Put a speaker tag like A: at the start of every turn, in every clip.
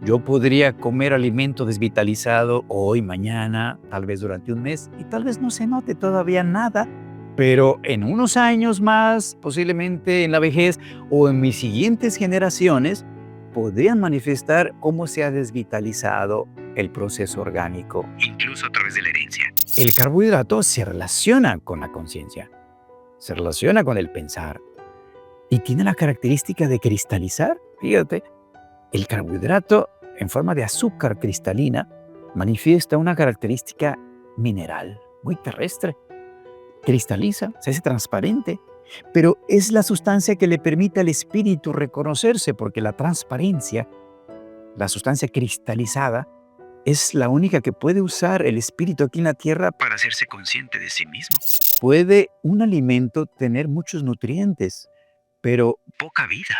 A: Yo podría comer alimento desvitalizado hoy, mañana, tal vez durante un mes y tal vez no se note todavía nada, pero en unos años más, posiblemente en la vejez o en mis siguientes generaciones, podrían manifestar cómo se ha desvitalizado el proceso orgánico, incluso a través de la herencia. El carbohidrato se relaciona con la conciencia, se relaciona con el pensar y tiene la característica de cristalizar. Fíjate, el carbohidrato en forma de azúcar cristalina manifiesta una característica mineral muy terrestre. Cristaliza, se hace transparente, pero es la sustancia que le permite al espíritu reconocerse, porque la transparencia, la sustancia cristalizada, es la única que puede usar el espíritu aquí en la tierra para hacerse consciente de sí mismo. Puede un alimento tener muchos nutrientes, pero poca vida.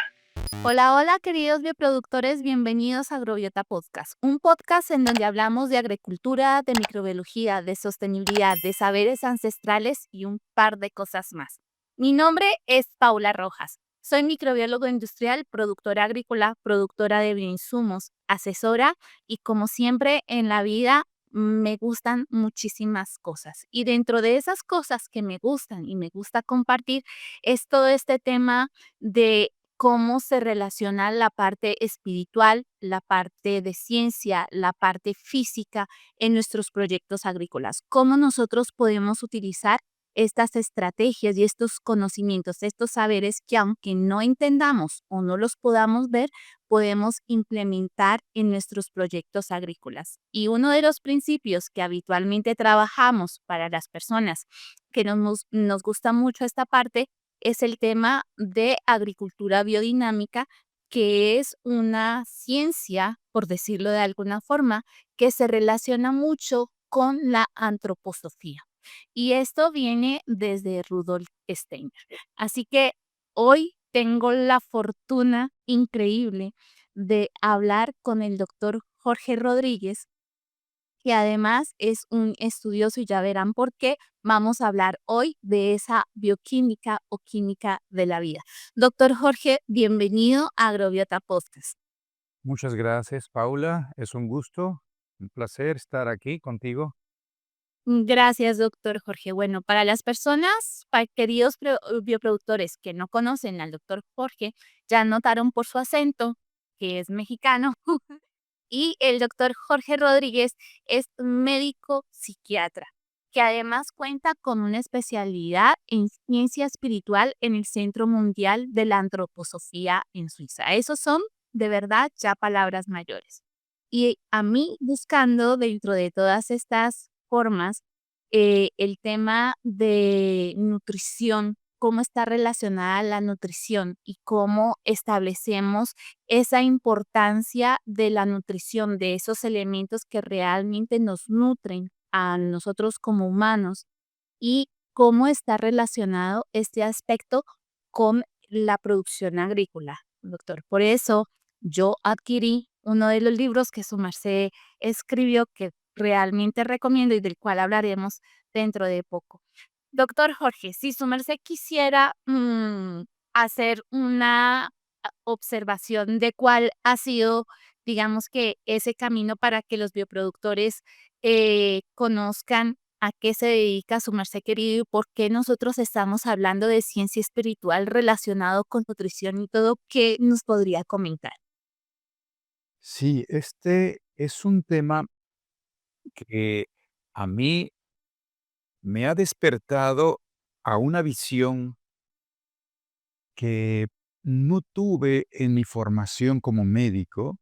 B: Hola, hola queridos bioproductores, bienvenidos a Agrobiota Podcast, un podcast en donde hablamos de agricultura, de microbiología, de sostenibilidad, de saberes ancestrales y un par de cosas más. Mi nombre es Paula Rojas, soy microbiólogo industrial, productora agrícola, productora de bioinsumos, asesora y como siempre en la vida me gustan muchísimas cosas. Y dentro de esas cosas que me gustan y me gusta compartir es todo este tema de cómo se relaciona la parte espiritual, la parte de ciencia, la parte física en nuestros proyectos agrícolas. Cómo nosotros podemos utilizar estas estrategias y estos conocimientos, estos saberes que aunque no entendamos o no los podamos ver, podemos implementar en nuestros proyectos agrícolas. Y uno de los principios que habitualmente trabajamos para las personas que nos gusta mucho esta parte es el tema de agricultura biodinámica, que es una ciencia, por decirlo de alguna forma, que se relaciona mucho con la antroposofía. Y esto viene desde Rudolf Steiner. Así que hoy tengo la fortuna increíble de hablar con el doctor Jorge Rodríguez, que además es un estudioso y ya verán por qué vamos a hablar hoy de esa bioquímica o química de la vida. Doctor Jorge, bienvenido a Agrobiota Podcast.
C: Muchas gracias, Paula. Es un gusto, un placer estar aquí contigo.
B: Gracias, doctor Jorge. Bueno, para las personas, para queridos bioproductores que no conocen al doctor Jorge, ya notaron por su acento que es mexicano. Y el doctor Jorge Rodríguez es médico psiquiatra, que además cuenta con una especialidad en ciencia espiritual en el Centro Mundial de la Antroposofía en Suiza. Esos son, de verdad, ya palabras mayores. Y a mí, buscando dentro de todas estas formas, el tema de nutrición, cómo está relacionada la nutrición y cómo establecemos esa importancia de la nutrición, de esos elementos que realmente nos nutren a nosotros como humanos y cómo está relacionado este aspecto con la producción agrícola, doctor. Por eso yo adquirí uno de los libros que su merced escribió que realmente recomiendo y del cual hablaremos dentro de poco. Doctor Jorge, si su merced quisiera hacer una observación de cuál ha sido, digamos que ese camino para que los bioproductores conozcan a qué se dedica su merced querido y por qué nosotros estamos hablando de ciencia espiritual relacionado con nutrición y todo, ¿qué nos podría comentar?
C: Sí, este es un tema que a mí me ha despertado a una visión que no tuve en mi formación como médico,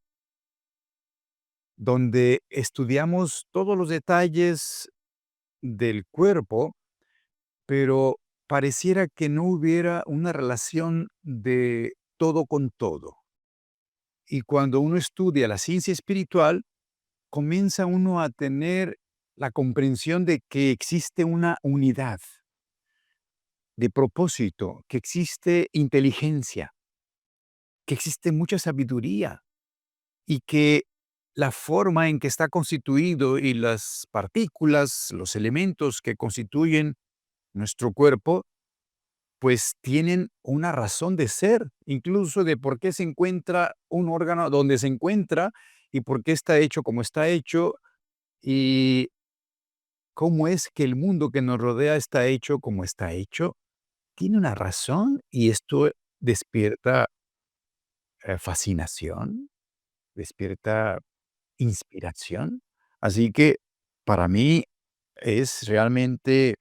C: donde estudiamos todos los detalles del cuerpo, pero pareciera que no hubiera una relación de todo con todo. Y cuando uno estudia la ciencia espiritual, comienza uno a tener la comprensión de que existe una unidad de propósito, que existe inteligencia, que existe mucha sabiduría y que la forma en que está constituido y las partículas, los elementos que constituyen nuestro cuerpo, pues tienen una razón de ser, incluso de por qué se encuentra un órgano donde se encuentra y por qué está hecho como está hecho y cómo es que el mundo que nos rodea está hecho como está hecho. Tiene una razón y esto despierta fascinación, despierta inspiración. Así que para mí es realmente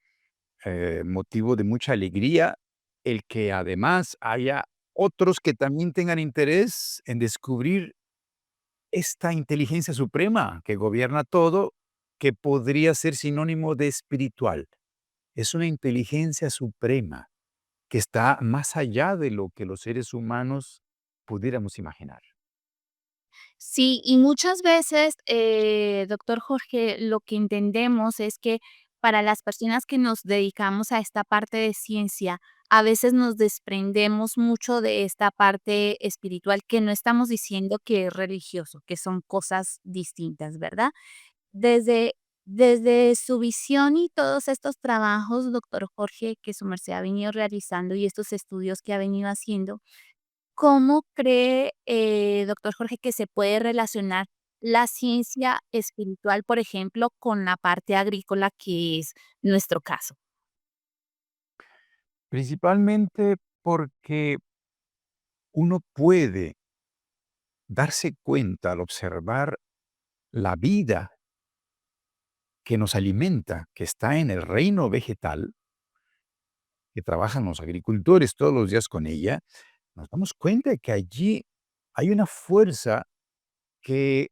C: motivo de mucha alegría el que además haya otros que también tengan interés en descubrir esta inteligencia suprema que gobierna todo, que podría ser sinónimo de espiritual. Es una inteligencia suprema que está más allá de lo que los seres humanos pudiéramos imaginar.
B: Sí, y muchas veces, doctor Jorge, lo que entendemos es que para las personas que nos dedicamos a esta parte de ciencia, a veces nos desprendemos mucho de esta parte espiritual, que no estamos diciendo que es religioso, que son cosas distintas, ¿verdad? Desde, desde su visión y todos estos trabajos, doctor Jorge, que su merced ha venido realizando y estos estudios que ha venido haciendo, ¿cómo cree, doctor Jorge, que se puede relacionar la ciencia espiritual, por ejemplo, con la parte agrícola, que es nuestro caso?
C: Principalmente porque uno puede darse cuenta al observar la vida que nos alimenta, que está en el reino vegetal, que trabajan los agricultores todos los días con ella, nos damos cuenta de que allí hay una fuerza que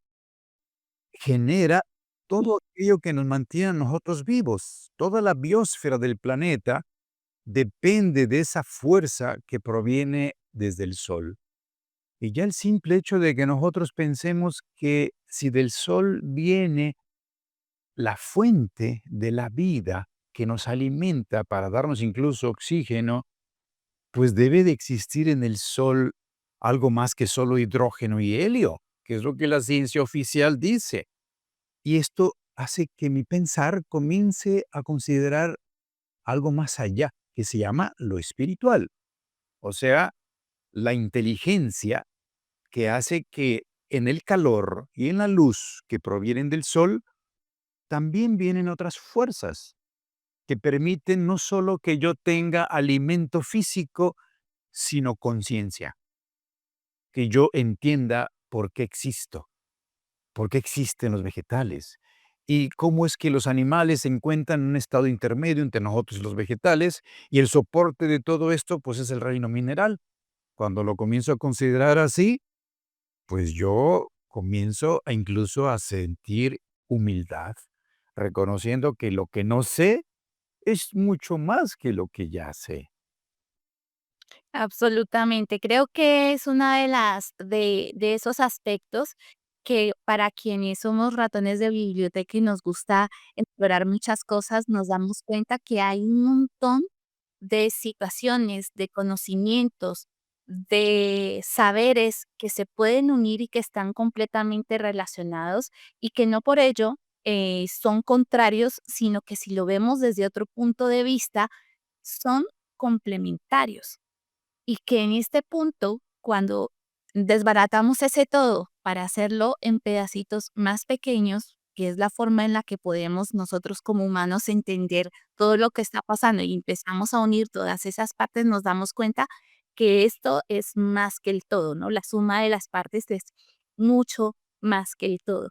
C: genera todo aquello que nos mantiene a nosotros vivos. Toda la biosfera del planeta depende de esa fuerza que proviene desde el sol. Y ya el simple hecho de que nosotros pensemos que si del sol viene la fuente de la vida que nos alimenta para darnos incluso oxígeno, pues debe de existir en el sol algo más que solo hidrógeno y helio, que es lo que la ciencia oficial dice. Y esto hace que mi pensar comience a considerar algo más allá, que se llama lo espiritual, o sea, la inteligencia que hace que en el calor y en la luz que provienen del sol, también vienen otras fuerzas que permiten no solo que yo tenga alimento físico, sino conciencia, que yo entienda por qué existen los vegetales y cómo es que los animales se encuentran en un estado intermedio entre nosotros y los vegetales, y el soporte de todo esto, pues es el reino mineral. Cuando lo comienzo a considerar así, pues yo comienzo a incluso a sentir humildad, reconociendo que lo que no sé es mucho más que lo que ya sé.
B: Absolutamente. Creo que es una de esos aspectos que para quienes somos ratones de biblioteca y nos gusta explorar muchas cosas, nos damos cuenta que hay un montón de situaciones, de conocimientos, de saberes que se pueden unir y que están completamente relacionados y que no por ello son contrarios, sino que si lo vemos desde otro punto de vista, son complementarios. Y que en este punto, cuando desbaratamos ese todo para hacerlo en pedacitos más pequeños, que es la forma en la que podemos nosotros como humanos entender todo lo que está pasando y empezamos a unir todas esas partes, nos damos cuenta que esto es más que el todo, ¿no? La suma de las partes es mucho más que el todo.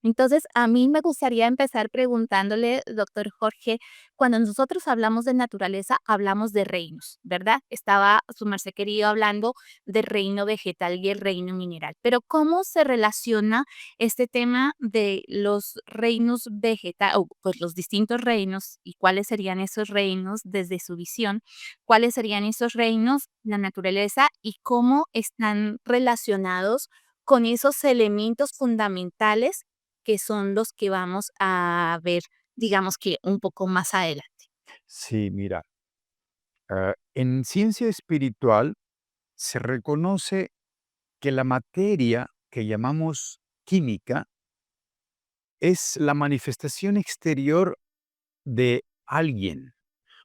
B: Entonces, a mí me gustaría empezar preguntándole, doctor Jorge, cuando nosotros hablamos de naturaleza, hablamos de reinos, ¿verdad? Estaba su merced querido hablando del reino vegetal y el reino mineral, pero ¿cómo se relaciona este tema de los reinos vegetales, o pues los distintos reinos, y cuáles serían esos reinos desde su visión? ¿Cuáles serían esos reinos, la naturaleza, y cómo están relacionados con esos elementos fundamentales que son los que vamos a ver, digamos que un poco más adelante?
C: Sí, mira, en ciencia espiritual se reconoce que la materia que llamamos química es la manifestación exterior de alguien,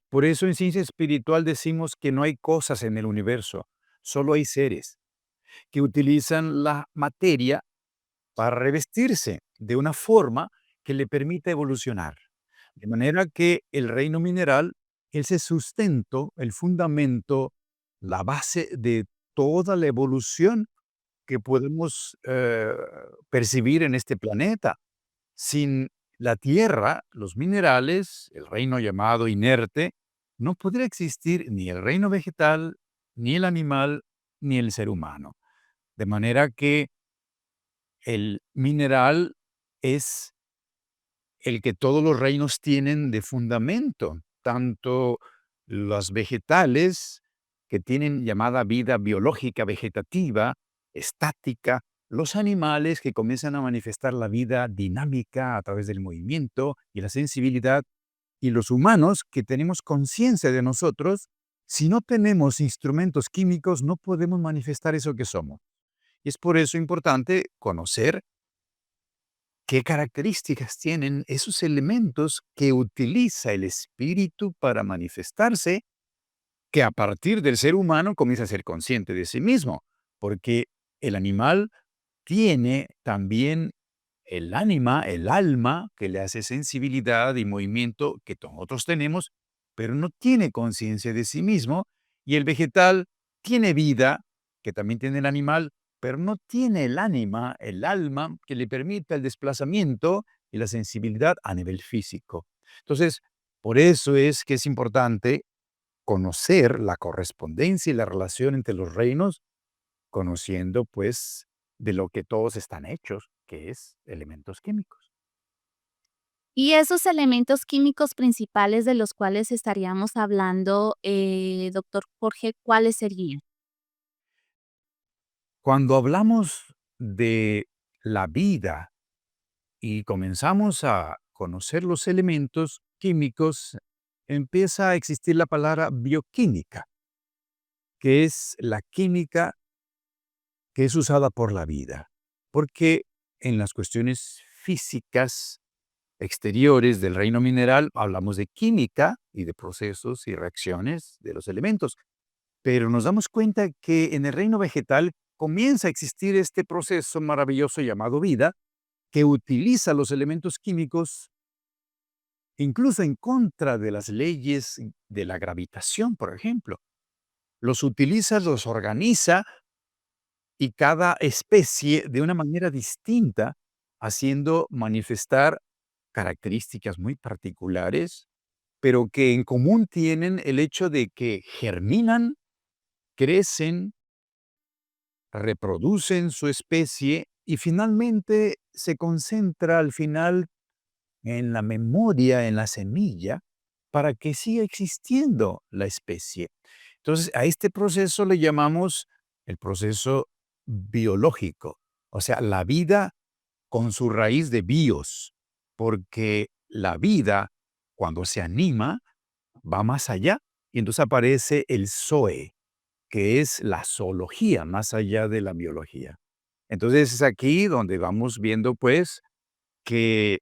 C: Por eso en ciencia espiritual decimos que no hay cosas en el universo, solo hay seres que utilizan la materia para revestirse de una forma que le permita evolucionar. De manera que el reino mineral es el sustento, el fundamento, la base de toda la evolución que podemos percibir en este planeta. Sin la tierra, los minerales, el reino llamado inerte, no podría existir ni el reino vegetal, ni el animal, ni el ser humano. De manera que el mineral es el que todos los reinos tienen de fundamento, tanto los vegetales, que tienen llamada vida biológica vegetativa, estática, los animales que comienzan a manifestar la vida dinámica a través del movimiento y la sensibilidad, y los humanos que tenemos conciencia de nosotros. Si no tenemos instrumentos químicos, no podemos manifestar eso que somos. Y es por eso importante conocer qué características tienen esos elementos que utiliza el espíritu para manifestarse, que a partir del ser humano comienza a ser consciente de sí mismo, porque el animal tiene también el ánima, el alma, que le hace sensibilidad y movimiento que nosotros tenemos, pero no tiene conciencia de sí mismo, y el vegetal tiene vida, que también tiene el animal, pero no tiene el ánima, el alma, que le permita el desplazamiento y la sensibilidad a nivel físico. Entonces, por eso es que es importante conocer la correspondencia y la relación entre los reinos, conociendo pues de lo que todos están hechos, que es elementos químicos.
B: Y esos elementos químicos principales de los cuales estaríamos hablando, doctor Jorge, ¿cuáles serían?
C: Cuando hablamos de la vida y comenzamos a conocer los elementos químicos, empieza a existir la palabra bioquímica, que es la química que es usada por la vida. Porque en las cuestiones físicas exteriores del reino mineral hablamos de química y de procesos y reacciones de los elementos, pero nos damos cuenta que en el reino vegetal comienza a existir este proceso maravilloso llamado vida, que utiliza los elementos químicos incluso en contra de las leyes de la gravitación, por ejemplo. Los utiliza, los organiza, y cada especie de una manera distinta, haciendo manifestar características muy particulares, pero que en común tienen el hecho de que germinan, crecen, reproducen su especie y finalmente se concentra al final en la memoria, en la semilla, para que siga existiendo la especie. Entonces, a este proceso le llamamos el proceso biológico, o sea, la vida con su raíz de bios, porque la vida, cuando se anima, va más allá y entonces aparece el zoe, que es la zoología, más allá de la biología. Entonces es aquí donde vamos viendo, pues, que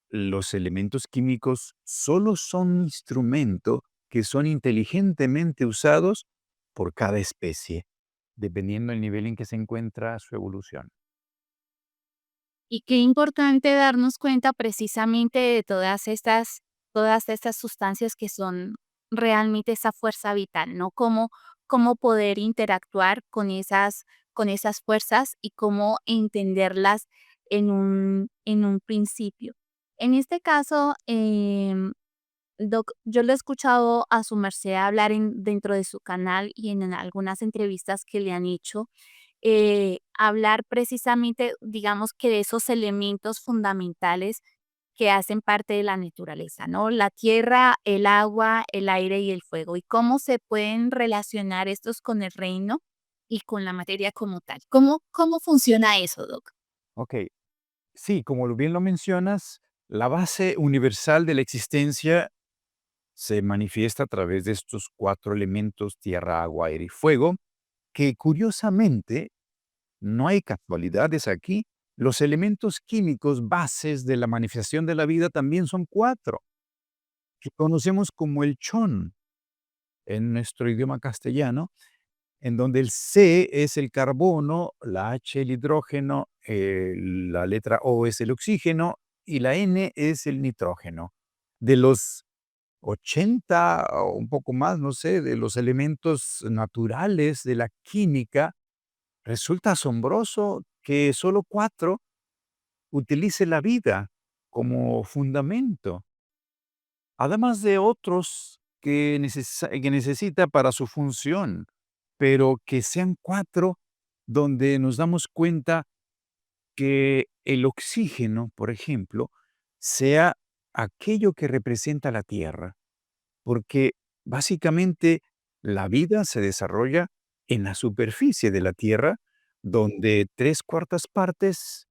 C: los elementos químicos solo son un instrumento que son inteligentemente usados por cada especie, dependiendo del nivel en que se encuentra su evolución.
B: Y qué importante darnos cuenta precisamente de todas estas sustancias que son realmente esa fuerza vital, ¿no? Cómo poder interactuar con esas fuerzas y cómo entenderlas en un principio. En este caso, Doc, yo lo he escuchado a su merced hablar dentro de su canal y en algunas entrevistas que le han hecho, hablar precisamente, digamos que de esos elementos fundamentales que hacen parte de la naturaleza, ¿no? La tierra, el agua, el aire y el fuego, y cómo se pueden relacionar estos con el reino y con la materia como tal. ¿Cómo funciona eso, Doc?
C: Ok, sí, como bien lo mencionas, la base universal de la existencia se manifiesta a través de estos cuatro elementos, tierra, agua, aire y fuego, que curiosamente no hay casualidades aquí. Los elementos químicos bases de la manifestación de la vida también son cuatro. que conocemos como el chon en nuestro idioma castellano, en donde el C es el carbono, la H el hidrógeno, la letra O es el oxígeno y la N es el nitrógeno. De los 80 o un poco más, no sé, de los elementos naturales de la química, resulta asombroso que solo 4 utilice la vida como fundamento, además de otros que necesita para su función, pero que sean 4 donde nos damos cuenta que el oxígeno, por ejemplo, sea aquello que representa la Tierra, porque básicamente la vida se desarrolla en la superficie de la Tierra, donde 3/4 partes,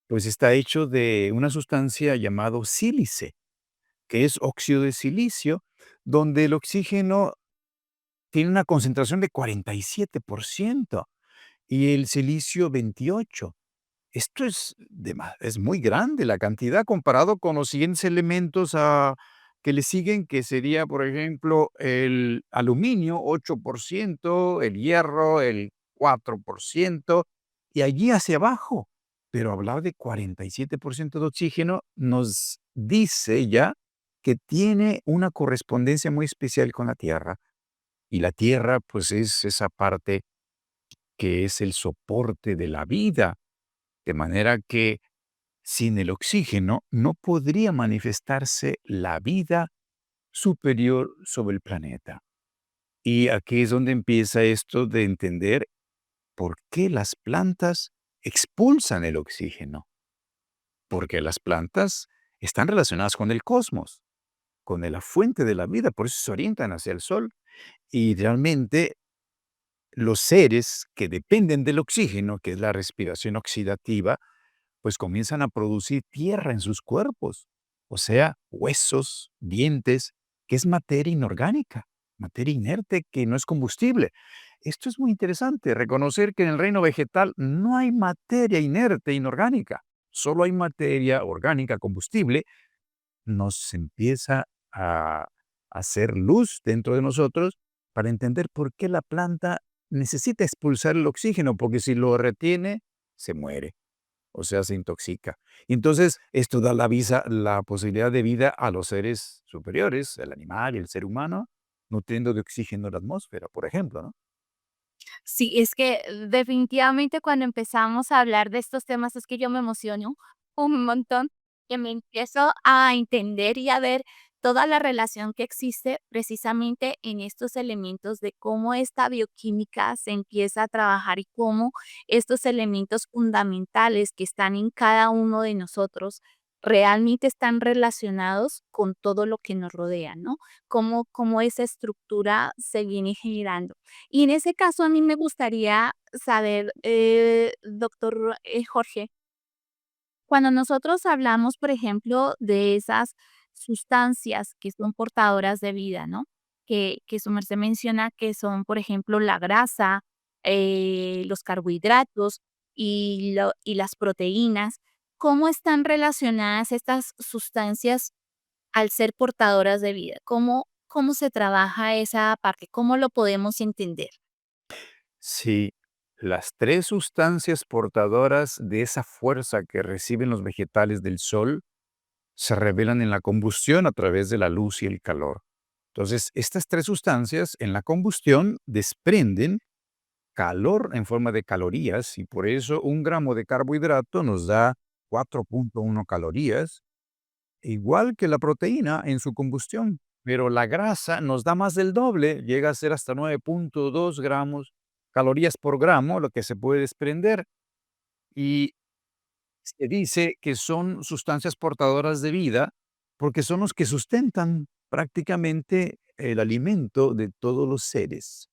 C: pues, está hecho de una sustancia llamado sílice, que es óxido de silicio, donde el oxígeno tiene una concentración de 47% y el silicio 28. Esto es muy grande la cantidad comparado con los siguientes elementos, que le siguen, que sería, por ejemplo, el aluminio, 8%, el hierro, el 4%, y allí hacia abajo. Pero hablar de 47% de oxígeno nos dice ya que tiene una correspondencia muy especial con la Tierra. Y la Tierra, pues, es esa parte que es el soporte de la vida, de manera que sin el oxígeno no podría manifestarse la vida superior sobre el planeta. Y aquí es donde empieza esto de entender por qué las plantas expulsan el oxígeno. Porque las plantas están relacionadas con el cosmos, con la fuente de la vida, por eso se orientan hacia el sol. Y realmente los seres que dependen del oxígeno, que es la respiración oxidativa, pues comienzan a producir tierra en sus cuerpos, o sea, huesos, dientes, que es materia inorgánica, materia inerte que no es combustible. Esto es muy interesante, reconocer que en el reino vegetal no hay materia inerte inorgánica, solo hay materia orgánica combustible. Nos empieza a hacer luz dentro de nosotros para entender por qué la planta necesita expulsar el oxígeno, porque si lo retiene, se muere, o sea, se intoxica. Entonces, esto da la posibilidad de vida a los seres superiores, el animal y el ser humano, nutriendo de oxígeno la atmósfera, por ejemplo, ¿no?
B: Sí, es que definitivamente cuando empezamos a hablar de estos temas es que yo me emociono un montón, que me empiezo a entender y a ver toda la relación que existe precisamente en estos elementos de cómo esta bioquímica se empieza a trabajar y cómo estos elementos fundamentales que están en cada uno de nosotros realmente están relacionados con todo lo que nos rodea, ¿no? Cómo esa estructura se viene generando. Y en ese caso, a mí me gustaría saber, doctor, Jorge, cuando nosotros hablamos, por ejemplo, de esas sustancias que son portadoras de vida, ¿no? Que su merced menciona que son, por ejemplo, la grasa, los carbohidratos y las proteínas, ¿cómo están relacionadas estas sustancias al ser portadoras de vida? ¿Cómo se trabaja esa parte? ¿Cómo lo podemos entender?
C: Sí, las 3 sustancias portadoras de esa fuerza que reciben los vegetales del sol se revelan en la combustión a través de la luz y el calor. Entonces, estas 3 sustancias en la combustión desprenden calor en forma de calorías y por eso 1 gramo de carbohidrato nos da 4.1 calorías, igual que la proteína en su combustión. Pero la grasa nos da más del doble, llega a ser hasta 9.2 gramos calorías por gramo, lo que se puede desprender. Y se dice que son sustancias portadoras de vida porque son los que sustentan prácticamente el alimento de todos los seres.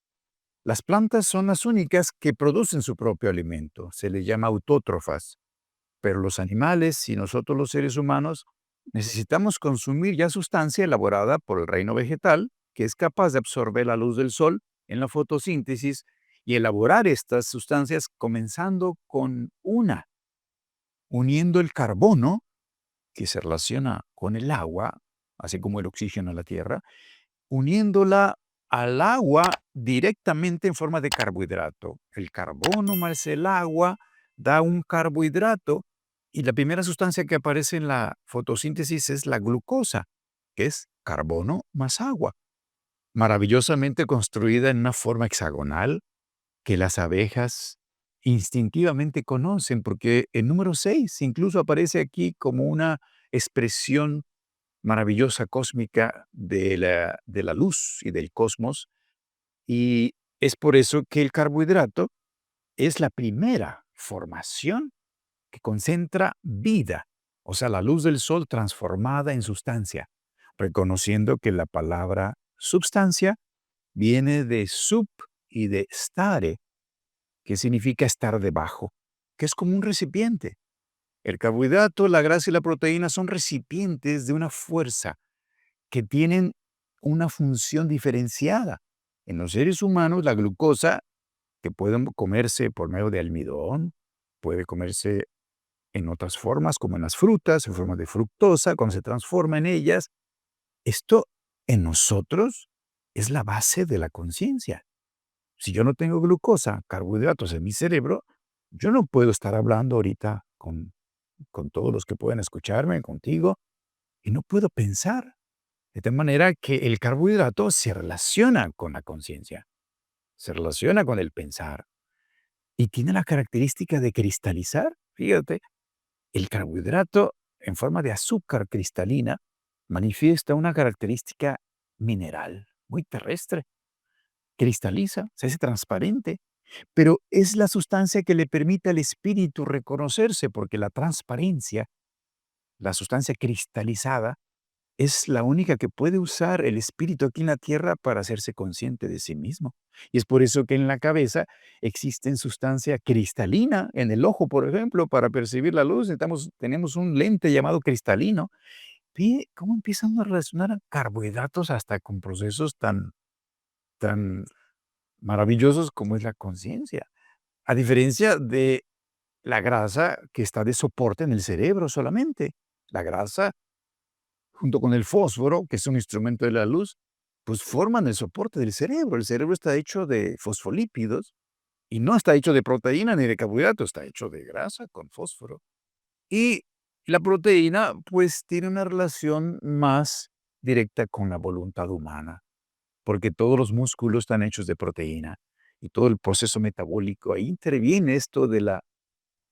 C: Las plantas son las únicas que producen su propio alimento, se les llama autótrofas, pero los animales y nosotros los seres humanos necesitamos consumir ya sustancia elaborada por el reino vegetal, que es capaz de absorber la luz del sol en la fotosíntesis y elaborar estas sustancias comenzando con uniendo el carbono, que se relaciona con el agua, así como el oxígeno a la tierra, uniéndola al agua directamente en forma de carbohidrato. El carbono más el agua da un carbohidrato y la primera sustancia que aparece en la fotosíntesis es la glucosa, que es carbono más agua, maravillosamente construida en una forma hexagonal que las abejas instintivamente conocen, porque el número 6 incluso aparece aquí como una expresión maravillosa cósmica de la luz y del cosmos, y es por eso que el carbohidrato es la primera formación que concentra vida, o sea, la luz del sol transformada en sustancia, reconociendo que la palabra substancia viene de sub y de stare, que significa estar debajo, que es como un recipiente. El carbohidrato, la grasa y la proteína son recipientes de una fuerza que tienen una función diferenciada. En los seres humanos, la glucosa, que pueden comerse por medio de almidón, puede comerse en otras formas, como en las frutas, en forma de fructosa, cuando se transforma en ellas. Esto en nosotros es la base de la conciencia. Si yo no tengo glucosa, carbohidratos en mi cerebro, yo no puedo estar hablando ahorita con todos los que pueden escucharme, contigo, y no puedo pensar. De tal manera que el carbohidrato se relaciona con la conciencia, se relaciona con el pensar y tiene la característica de cristalizar. Fíjate, el carbohidrato en forma de azúcar cristalina manifiesta una característica mineral, muy terrestre. Cristaliza, se hace transparente, pero es la sustancia que le permite al espíritu reconocerse, porque la transparencia, la sustancia cristalizada, es la única que puede usar el espíritu aquí en la tierra para hacerse consciente de sí mismo. Y es por eso que en la cabeza existe sustancia cristalina, en el ojo, por ejemplo, para percibir la luz, tenemos un lente llamado cristalino. Ve cómo empiezan a relacionar a carbohidratos hasta con procesos tan maravillosos como es la conciencia. A diferencia de la grasa que está de soporte en el cerebro solamente. La grasa junto con el fósforo, que es un instrumento de la luz, pues forman el soporte del cerebro. El cerebro está hecho de fosfolípidos y no está hecho de proteína ni de carbohidratos, está hecho de grasa con fósforo. Y la proteína, pues, tiene una relación más directa con la voluntad humana, porque todos los músculos están hechos de proteína y todo el proceso metabólico, ahí interviene esto de la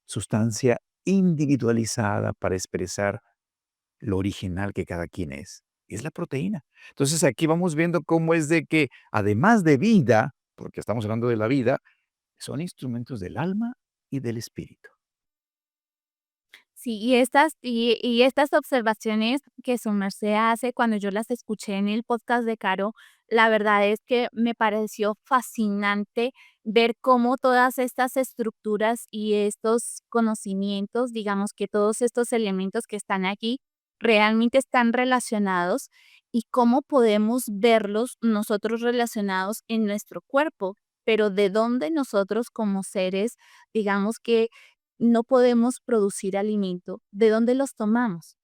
C: sustancia individualizada para expresar lo original que cada quien es la proteína. Entonces, aquí vamos viendo cómo es de que, además de vida, porque estamos hablando de la vida, son instrumentos del alma y del espíritu.
B: Sí, y estas observaciones que su merced hace, cuando yo las escuché en el podcast de Caro, la verdad es que me pareció fascinante ver cómo todas estas estructuras y estos conocimientos, digamos que todos estos elementos que están aquí, realmente están relacionados y cómo podemos verlos nosotros relacionados en nuestro cuerpo, pero de dónde nosotros como seres, digamos que no podemos producir alimento, ¿de dónde los tomamos?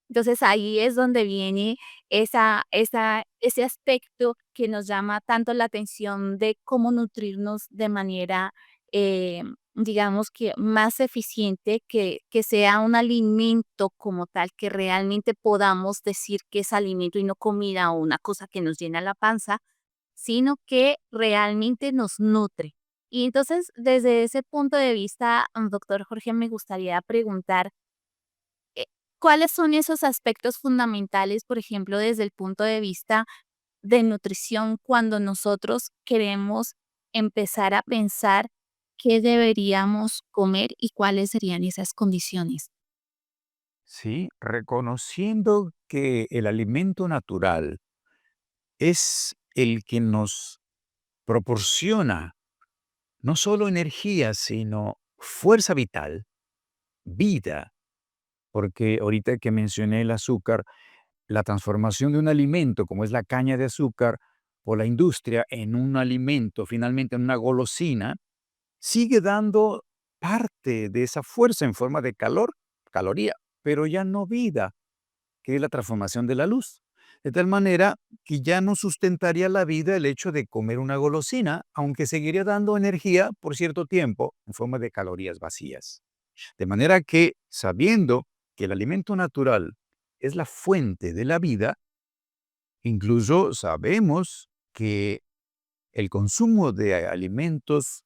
B: Entonces ahí es donde viene ese aspecto que nos llama tanto la atención de cómo nutrirnos de manera, digamos que más eficiente, que sea un alimento como tal, que realmente podamos decir que es alimento y no comida o una cosa que nos llena la panza, sino que realmente nos nutre. Y entonces, desde ese punto de vista, doctor Jorge, me gustaría preguntar, eh, ¿cuáles son esos aspectos fundamentales, por ejemplo, desde el punto de vista de nutrición, cuando nosotros queremos empezar a pensar qué deberíamos comer y cuáles serían esas condiciones?
C: Sí, reconociendo que el alimento natural es el que nos proporciona no solo energía, sino fuerza vital, vida, porque ahorita que mencioné el azúcar, la transformación de un alimento, como es la caña de azúcar, por la industria en un alimento, finalmente en una golosina, sigue dando parte de esa fuerza en forma de calor, caloría, pero ya no vida, que es la transformación de la luz. de tal manera que ya no sustentaría la vida el hecho de comer una golosina, aunque seguiría dando energía por cierto tiempo en forma de calorías vacías. De manera que, sabiendo que el alimento natural es la fuente de la vida, incluso sabemos que el consumo de alimentos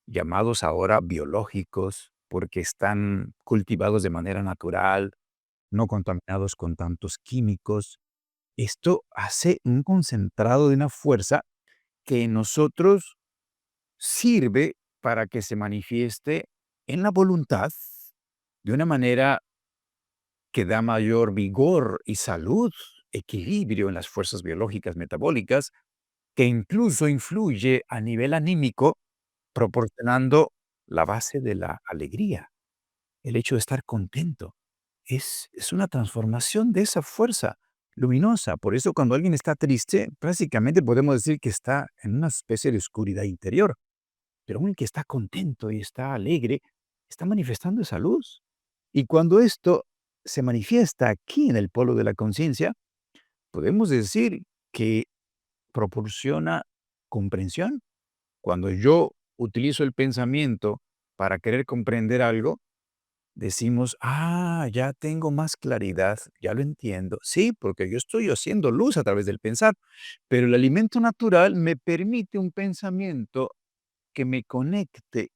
C: llamados ahora biológicos, porque están cultivados de manera natural, no contaminados con tantos químicos, esto hace un concentrado de una fuerza que en nosotros sirve para que se manifieste en la voluntad de una manera que da mayor vigor y salud, equilibrio en las fuerzas biológicas metabólicas, que incluso influye a nivel anímico, proporcionando la base de la alegría, el hecho de estar contento. Es una transformación de esa fuerza luminosa. Por eso cuando alguien está triste, prácticamente podemos decir que está en una especie de oscuridad interior. Pero aún el que está contento y está alegre, está manifestando esa luz. Y cuando esto se manifiesta aquí en el polo de la conciencia, podemos decir que proporciona comprensión. Cuando yo utilizo el pensamiento para querer comprender algo, decimos, ya tengo más claridad, ya lo entiendo. Sí, porque yo estoy haciendo luz a través del pensar, pero el alimento natural me permite un pensamiento que me conecte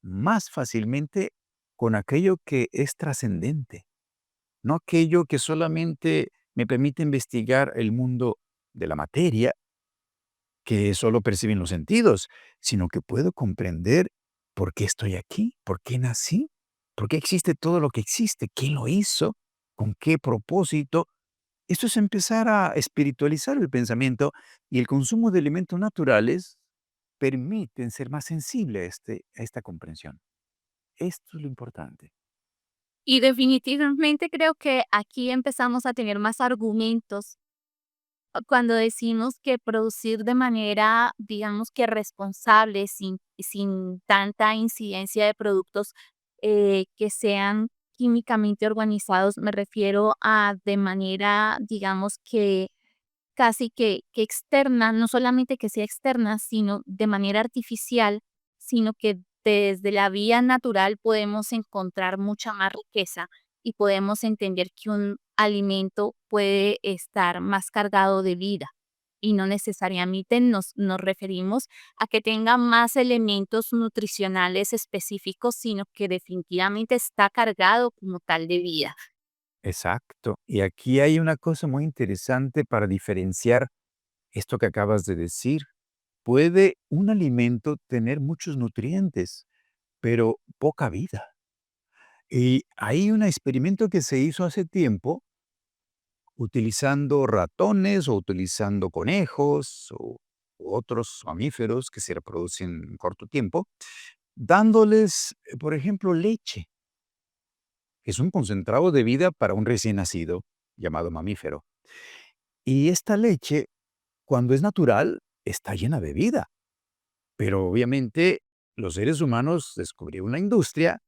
C: más fácilmente con aquello que es trascendente, no aquello que solamente me permite investigar el mundo de la materia, que solo perciben los sentidos, sino que puedo comprender por qué estoy aquí, por qué nací, por qué existe todo lo que existe, quién lo hizo, con qué propósito. Esto es empezar a espiritualizar el pensamiento y el consumo de alimentos naturales permiten ser más sensible a, a esta comprensión. Esto es lo importante.
B: Y definitivamente creo que aquí empezamos a tener más argumentos cuando decimos que producir de manera, digamos que responsable, sin tanta incidencia de productos que sean químicamente organizados, me refiero a de manera, digamos que casi que externa, no solamente que sea externa, sino de manera artificial, sino que desde la vía natural podemos encontrar mucha más riqueza y podemos entender que un alimento puede estar más cargado de vida. Y no necesariamente nos referimos a que tenga más elementos nutricionales específicos, sino que definitivamente está cargado como tal de vida.
C: Exacto. Y aquí hay una cosa muy interesante para diferenciar esto que acabas de decir. Puede un alimento tener muchos nutrientes, pero poca vida. Y hay un experimento que se hizo hace tiempo utilizando ratones o utilizando conejos u otros mamíferos que se reproducen en corto tiempo, dándoles, por ejemplo, leche. Es un concentrado de vida para un recién nacido llamado mamífero. Y esta leche, cuando es natural, está llena de vida. Pero obviamente los seres humanos descubrieron la industria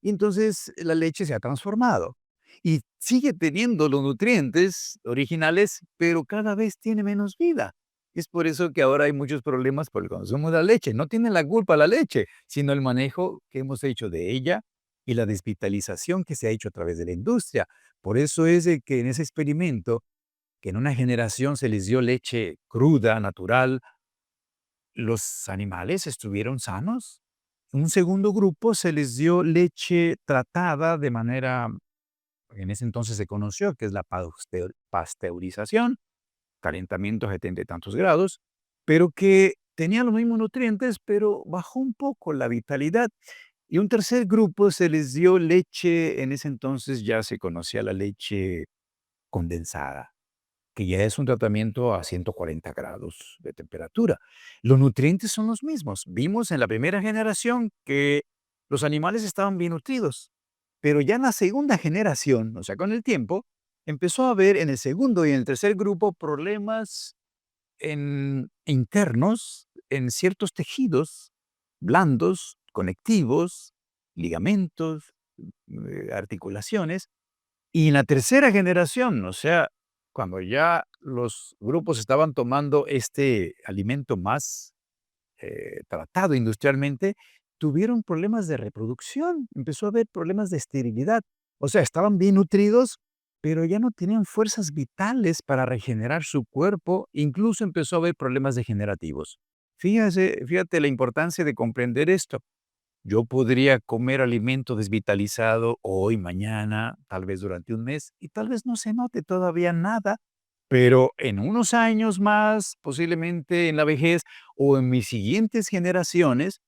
C: y entonces la leche se ha transformado y sigue teniendo los nutrientes originales, pero cada vez tiene menos vida. Es por eso que ahora hay muchos problemas por el consumo de la leche. No tiene la culpa la leche, sino el manejo que hemos hecho de ella y la desvitalización que se ha hecho a través de la industria. Por eso es de que en ese experimento, que en una generación se les dio leche cruda, natural, los animales estuvieron sanos. Un segundo grupo se les dio leche tratada de manera, en ese entonces se conoció, que es la pasteurización, calentamiento a 70 y tantos grados, pero que tenía los mismos nutrientes, pero bajó un poco la vitalidad. Y un tercer grupo se les dio leche, en ese entonces ya se conocía la leche condensada, que ya es un tratamiento a 140 grados de temperatura. Los nutrientes son los mismos. Vimos en la primera generación que los animales estaban bien nutridos, pero ya en la segunda generación, o sea, con el tiempo, empezó a haber en el segundo y en el tercer grupo problemas internos en ciertos tejidos blandos, conectivos, ligamentos, articulaciones, y en la tercera generación, o sea, cuando ya los grupos estaban tomando este alimento más tratado industrialmente, tuvieron problemas de reproducción, empezó a haber problemas de esterilidad. O sea, estaban bien nutridos, pero ya no tenían fuerzas vitales para regenerar su cuerpo, incluso empezó a haber problemas degenerativos. Fíjate la importancia de comprender esto. Yo podría comer alimento desvitalizado hoy, mañana, tal vez durante un mes, y tal vez no se note todavía nada, pero en unos años más, posiblemente en la vejez o en mis siguientes generaciones,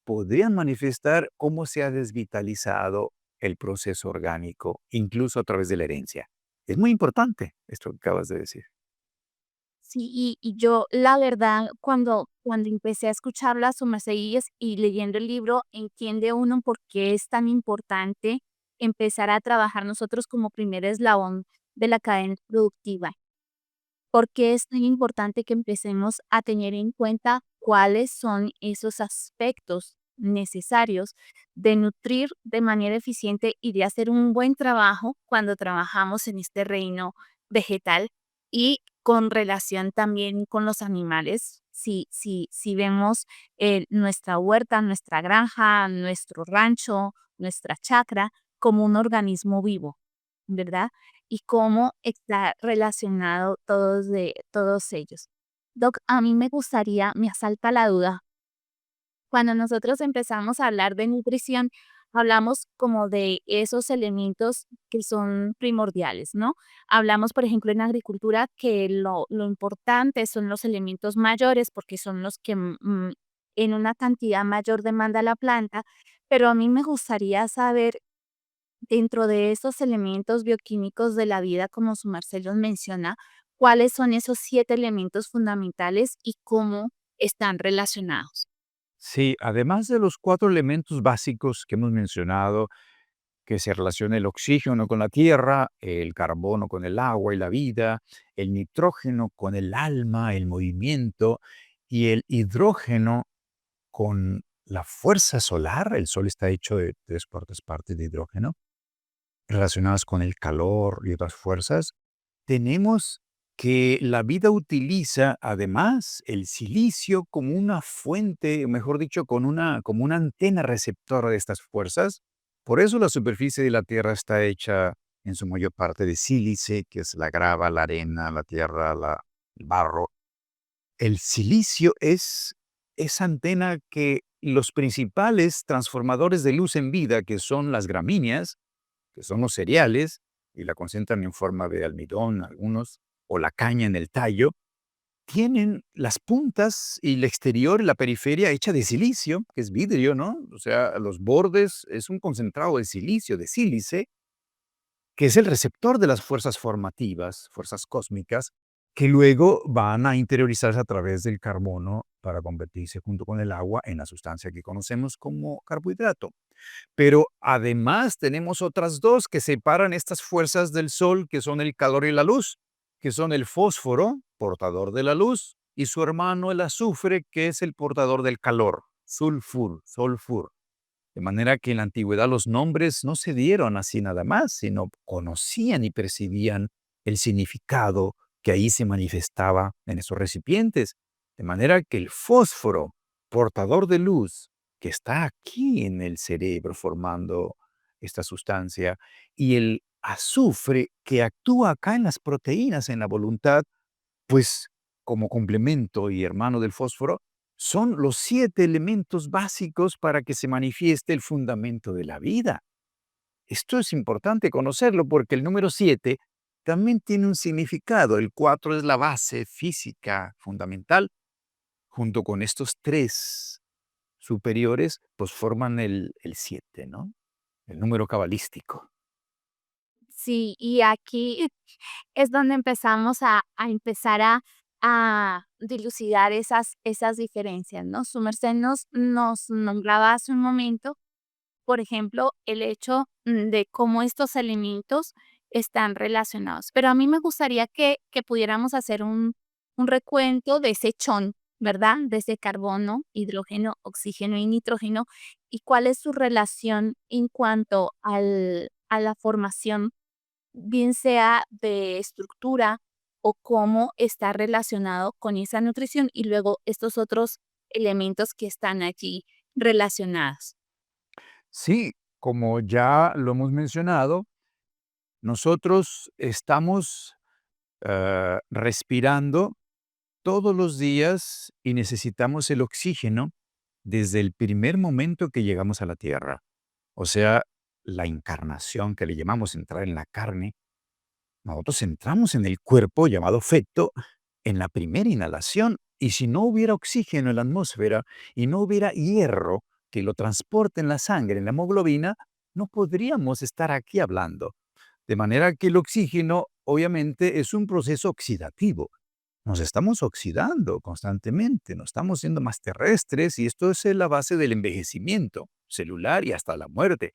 C: podrían manifestar cómo se ha desvitalizado el proceso orgánico, incluso a través de la herencia. Es muy importante esto que acabas de decir.
B: Sí, y yo, la verdad, cuando empecé a escucharla a su merced y leyendo el libro, entiende uno por qué es tan importante empezar a trabajar nosotros como primer eslabón de la cadena productiva. ¿Por qué es tan importante que empecemos a tener en cuenta cuáles son esos aspectos necesarios de nutrir de manera eficiente y de hacer un buen trabajo cuando trabajamos en este reino vegetal y con relación también con los animales? Si vemos nuestra huerta, nuestra granja, nuestro rancho, nuestra chacra como un organismo vivo, ¿verdad? Y cómo está relacionado todos ellos. Doc, a mí me gustaría, me asalta la duda, cuando nosotros empezamos a hablar de nutrición, hablamos como de esos elementos que son primordiales, ¿no? Hablamos, por ejemplo, en agricultura que lo importante son los elementos mayores porque son los que en una cantidad mayor demanda la planta, pero a mí me gustaría saber dentro de esos elementos bioquímicos de la vida, como su merced los menciona, ¿cuáles son esos 7 elementos fundamentales y cómo están relacionados?
C: Sí, además de los 4 elementos básicos que hemos mencionado, que se relaciona el oxígeno con la tierra, el carbono con el agua y la vida, el nitrógeno con el alma, el movimiento, y el hidrógeno con la fuerza solar. El sol está hecho de 3 cuartas partes de hidrógeno, relacionadas con el calor y otras fuerzas. Tenemos que la vida utiliza además el silicio como una fuente, mejor dicho, como una antena receptora de estas fuerzas. Por eso la superficie de la Tierra está hecha en su mayor parte de sílice, que es la grava, la arena, la tierra, el barro. El silicio es esa antena que los principales transformadores de luz en vida, que son las gramíneas, que son los cereales, y la concentran en forma de almidón algunos, o la caña en el tallo, tienen las puntas y el exterior, la periferia hecha de silicio, que es vidrio, ¿no? O sea, los bordes es un concentrado de silicio, de sílice, que es el receptor de las fuerzas formativas, fuerzas cósmicas, que luego van a interiorizarse a través del carbono para convertirse junto con el agua en la sustancia que conocemos como carbohidrato. Pero además tenemos otras dos que separan estas fuerzas del Sol, que son el calor y la luz, que son el fósforo, portador de la luz, y su hermano el azufre, que es el portador del calor, sulfur. De manera que en la antigüedad los nombres no se dieron así nada más, sino conocían y percibían el significado que ahí se manifestaba en esos recipientes. De manera que el fósforo, portador de luz, que está aquí en el cerebro formando esta sustancia, y el azufre que actúa acá en las proteínas, en la voluntad, pues como complemento y hermano del fósforo, son los 7 elementos básicos para que se manifieste el fundamento de la vida. Esto es importante conocerlo porque el número 7 también tiene un significado. El 4 es la base física fundamental. Junto con estos 3 superiores, pues forman el 7, ¿no? El número cabalístico.
B: Sí, y aquí es donde empezamos a empezar a dilucidar esas diferencias, ¿no? Su merced nos nombraba hace un momento, por ejemplo, el hecho de cómo estos elementos están relacionados. Pero a mí me gustaría que pudiéramos hacer un recuento de ese chon, ¿verdad? De ese carbono, hidrógeno, oxígeno y nitrógeno, y cuál es su relación en cuanto a la formación bien sea de estructura o cómo está relacionado con esa nutrición y luego estos otros elementos que están allí relacionados.
C: Sí, como ya lo hemos mencionado, nosotros estamos respirando todos los días y necesitamos el oxígeno desde el primer momento que llegamos a la Tierra. O sea, la encarnación que le llamamos entrar en la carne. Nosotros entramos en el cuerpo llamado feto en la primera inhalación y si no hubiera oxígeno en la atmósfera y no hubiera hierro que lo transporte en la sangre, en la hemoglobina, no podríamos estar aquí hablando. De manera que el oxígeno obviamente es un proceso oxidativo. Nos estamos oxidando constantemente, nos estamos siendo más terrestres y esto es la base del envejecimiento celular y hasta la muerte.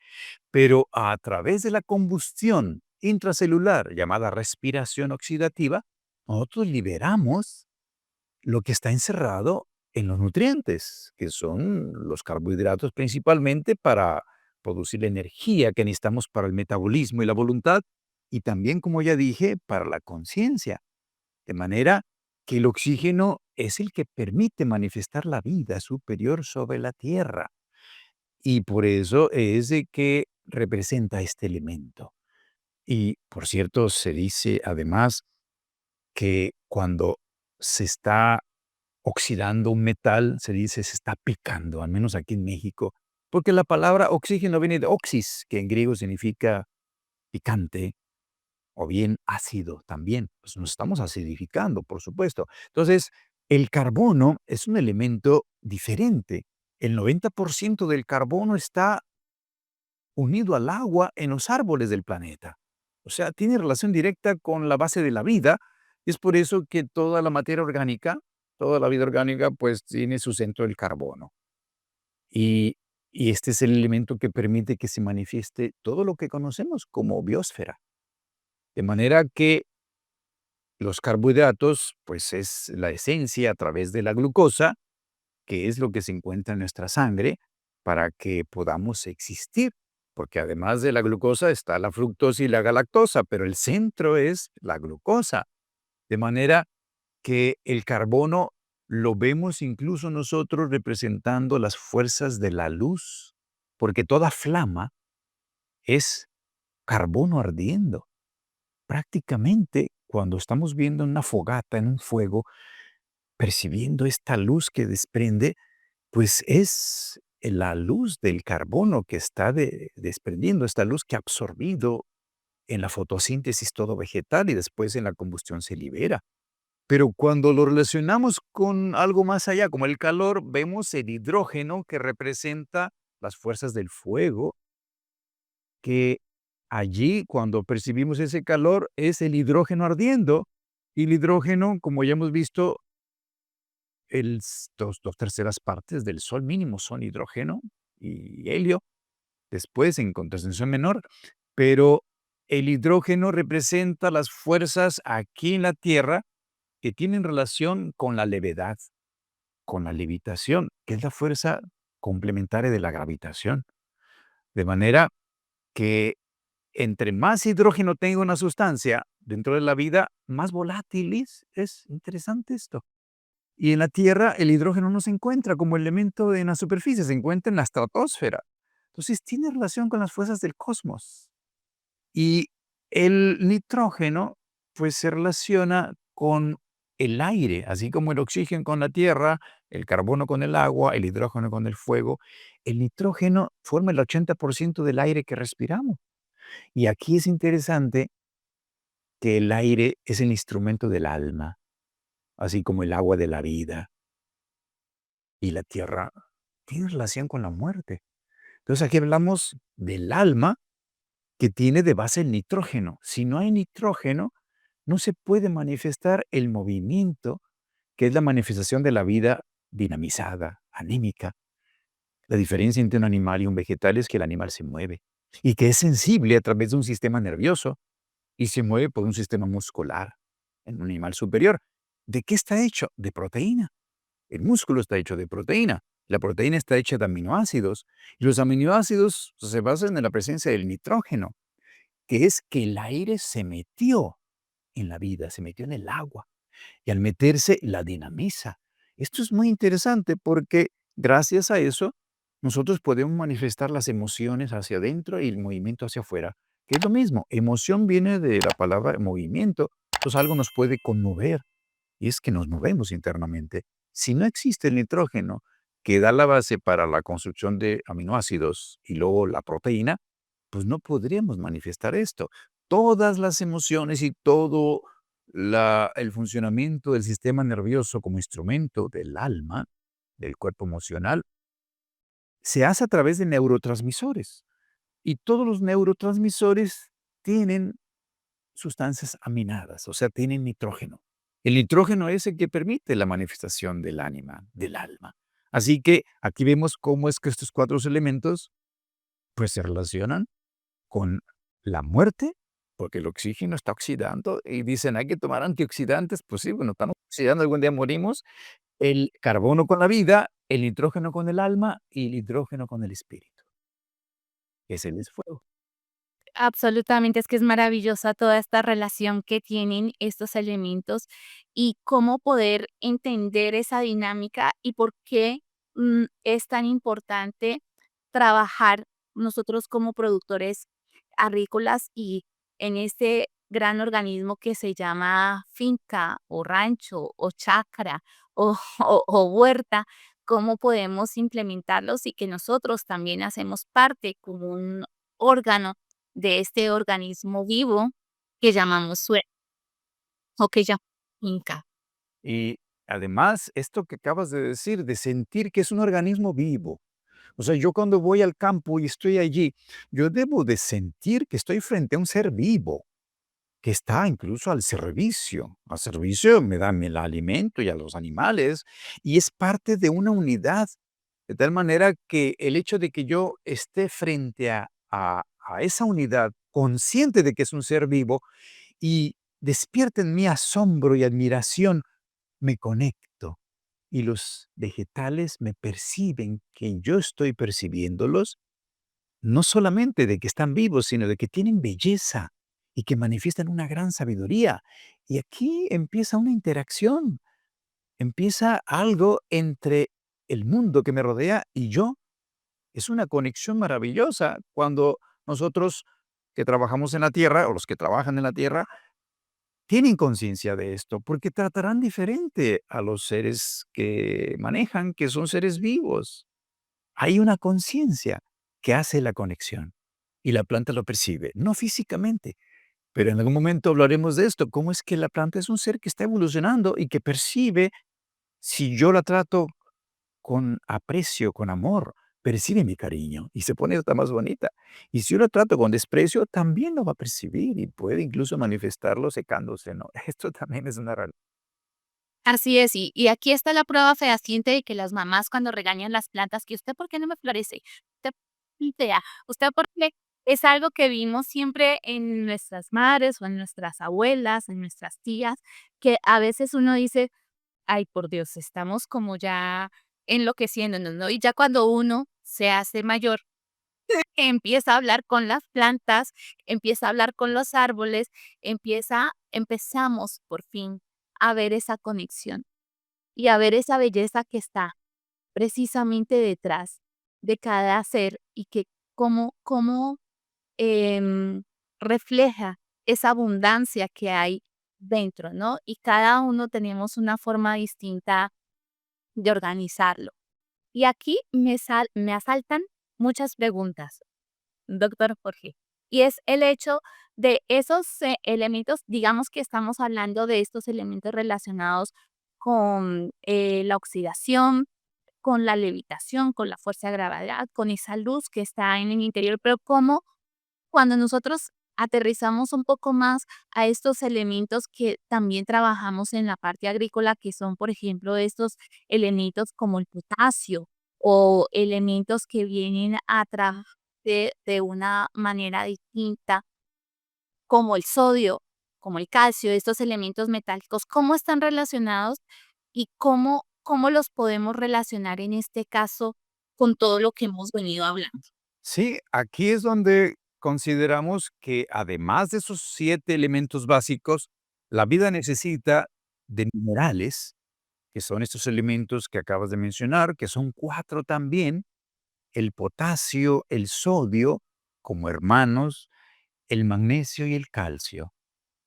C: Pero a través de la combustión intracelular llamada respiración oxidativa, nosotros liberamos lo que está encerrado en los nutrientes, que son los carbohidratos principalmente para producir la energía que necesitamos para el metabolismo y la voluntad, y también, como ya dije, para la conciencia. De manera que el oxígeno es el que permite manifestar la vida superior sobre la Tierra. Y por eso es de que representa este elemento. Y, por cierto, se dice además que cuando se está oxidando un metal, se dice se está picando, al menos aquí en México, porque la palabra oxígeno viene de oxis, que en griego significa picante o bien ácido también. Pues nos estamos acidificando, por supuesto. Entonces, el carbono es un elemento diferente. El 90% del carbono está unido al agua en los árboles del planeta. O sea, tiene relación directa con la base de la vida. Y es por eso que toda la materia orgánica, toda la vida orgánica, pues tiene su centro el carbono. Y, y este es el elemento que permite que se manifieste todo lo que conocemos como biosfera. De manera que los carbohidratos, pues es la esencia a través de la glucosa, que es lo que se encuentra en nuestra sangre, para que podamos existir. Porque además de la glucosa está la fructosa y la galactosa, pero el centro es la glucosa. De manera que el carbono lo vemos incluso nosotros representando las fuerzas de la luz, porque toda flama es carbono ardiendo. Prácticamente cuando estamos viendo una fogata en un fuego, percibiendo esta luz que desprende, pues es la luz del carbono que está desprendiendo, esta luz que ha absorbido en la fotosíntesis todo vegetal y después en la combustión se libera. Pero cuando lo relacionamos con algo más allá, como el calor, vemos el hidrógeno que representa las fuerzas del fuego, que allí cuando percibimos ese calor es el hidrógeno ardiendo. Y el hidrógeno, como ya hemos visto, dos terceras partes del Sol mínimo son hidrógeno y helio, después en concentración menor, pero el hidrógeno representa las fuerzas aquí en la Tierra que tienen relación con la levedad, con la levitación, que es la fuerza complementaria de la gravitación. De manera que entre más hidrógeno tenga una sustancia dentro de la vida, más volátil es. Es interesante esto. Y en la Tierra el hidrógeno no se encuentra como elemento en la superficie, se encuentra en la estratosfera. Entonces tiene relación con las fuerzas del cosmos. Y el nitrógeno, pues se relaciona con el aire, así como el oxígeno con la tierra, el carbono con el agua, el hidrógeno con el fuego. El nitrógeno forma el 80% del aire que respiramos. Y aquí es interesante que el aire es el instrumento del alma, así como el agua de la vida. Y la tierra tiene relación con la muerte. Entonces aquí hablamos del alma que tiene de base el nitrógeno. Si no hay nitrógeno, no se puede manifestar el movimiento, que es la manifestación de la vida dinamizada, anímica. La diferencia entre un animal y un vegetal es que el animal se mueve y que es sensible a través de un sistema nervioso y se mueve por un sistema muscular en un animal superior. ¿De qué está hecho? De proteína. El músculo está hecho de proteína. La proteína está hecha de aminoácidos y los aminoácidos se basan en la presencia del nitrógeno, que es que el aire se metió
A: en la vida, se metió en el agua. Y al meterse, la dinamiza. Esto es muy interesante porque gracias a eso nosotros podemos manifestar las emociones hacia adentro y el movimiento hacia afuera, que es lo mismo. Emoción viene de la palabra movimiento, entonces algo nos puede conmover y es que nos movemos internamente. Si no existe el nitrógeno, que da la base para la construcción de aminoácidos y luego la proteína, pues no podríamos manifestar esto. Todas las emociones y todo el funcionamiento del sistema nervioso como instrumento del alma, del cuerpo emocional, se hace a través de neurotransmisores. Y todos los neurotransmisores tienen sustancias aminadas, o sea, tienen nitrógeno. El nitrógeno es el que permite la manifestación del ánima, del alma. Así que aquí vemos cómo es que estos cuatro elementos pues se relacionan con la muerte, porque el oxígeno está oxidando y dicen, hay que tomar antioxidantes, pues sí, bueno, estamos oxidando, algún día morimos. El carbono con la vida, el nitrógeno con el alma y el hidrógeno con el espíritu. Ese es fuego.
B: Absolutamente, es que es maravillosa toda esta relación que tienen estos elementos y cómo poder entender esa dinámica y por qué es tan importante trabajar nosotros como productores agrícolas y en este gran organismo que se llama finca o rancho o chacra o huerta, cómo podemos implementarlos y que nosotros también hacemos parte como un órgano de este organismo vivo que llamamos suelo o que llamamos finca.
A: Y además, esto que acabas de decir, de sentir que es un organismo vivo. O sea, yo cuando voy al campo y estoy allí, yo debo de sentir que estoy frente a un ser vivo, que está incluso al servicio. Al servicio me dan el alimento y a los animales, y es parte de una unidad. De tal manera que el hecho de que yo esté frente a esa unidad, consciente de que es un ser vivo, y despierta en mí asombro y admiración, me conecto. Y los vegetales me perciben que yo estoy percibiéndolos, no solamente de que están vivos, sino de que tienen belleza y que manifiestan una gran sabiduría. Y aquí empieza una interacción, empieza algo entre el mundo que me rodea y yo. Es una conexión maravillosa cuando nosotros que trabajamos en la tierra, o los que trabajan en la tierra, tienen conciencia de esto, porque tratarán diferente a los seres que manejan, que son seres vivos. Hay una conciencia que hace la conexión y la planta lo percibe, no físicamente, pero en algún momento hablaremos de esto, cómo es que la planta es un ser que está evolucionando y que percibe si yo la trato con aprecio, con amor, percibe mi cariño y se pone hasta más bonita. Y si yo la trato con desprecio, también lo va a percibir y puede incluso manifestarlo secándose, ¿no? Esto también es una realidad.
B: Así es, y aquí está la prueba fehaciente de que las mamás cuando regañan las plantas, que usted por qué no me florece, usted pintea, usted por qué, es algo que vimos siempre en nuestras madres o en nuestras abuelas, en nuestras tías, que a veces uno dice, ay, por Dios, estamos como ya enloqueciéndonos, ¿no? Y ya cuando uno se hace mayor, empieza a hablar con las plantas, empieza a hablar con los árboles, empezamos por fin a ver esa conexión y a ver esa belleza que está precisamente detrás de cada ser y que cómo em, refleja esa abundancia que hay dentro, ¿no? Y cada uno tenemos una forma distinta de organizarlo. Y aquí me asaltan muchas preguntas, doctor Jorge, y es el hecho de esos elementos, digamos que estamos hablando de estos elementos relacionados con la oxidación, con la levitación, con la fuerza de gravedad, con esa luz que está en el interior, pero cómo cuando nosotros aterrizamos un poco más a estos elementos que también trabajamos en la parte agrícola, que son, por ejemplo, estos elementos como el potasio o elementos que vienen a trabajar de una manera distinta, como el sodio, como el calcio, estos elementos metálicos, ¿cómo están relacionados y cómo los podemos relacionar en este caso con todo lo que hemos venido hablando?
A: Sí, aquí es donde consideramos que además de esos 7 elementos básicos,
C: La vida necesita de minerales, que son estos elementos que acabas de mencionar, que son 4 también, el potasio, el sodio, como hermanos, el magnesio y el calcio.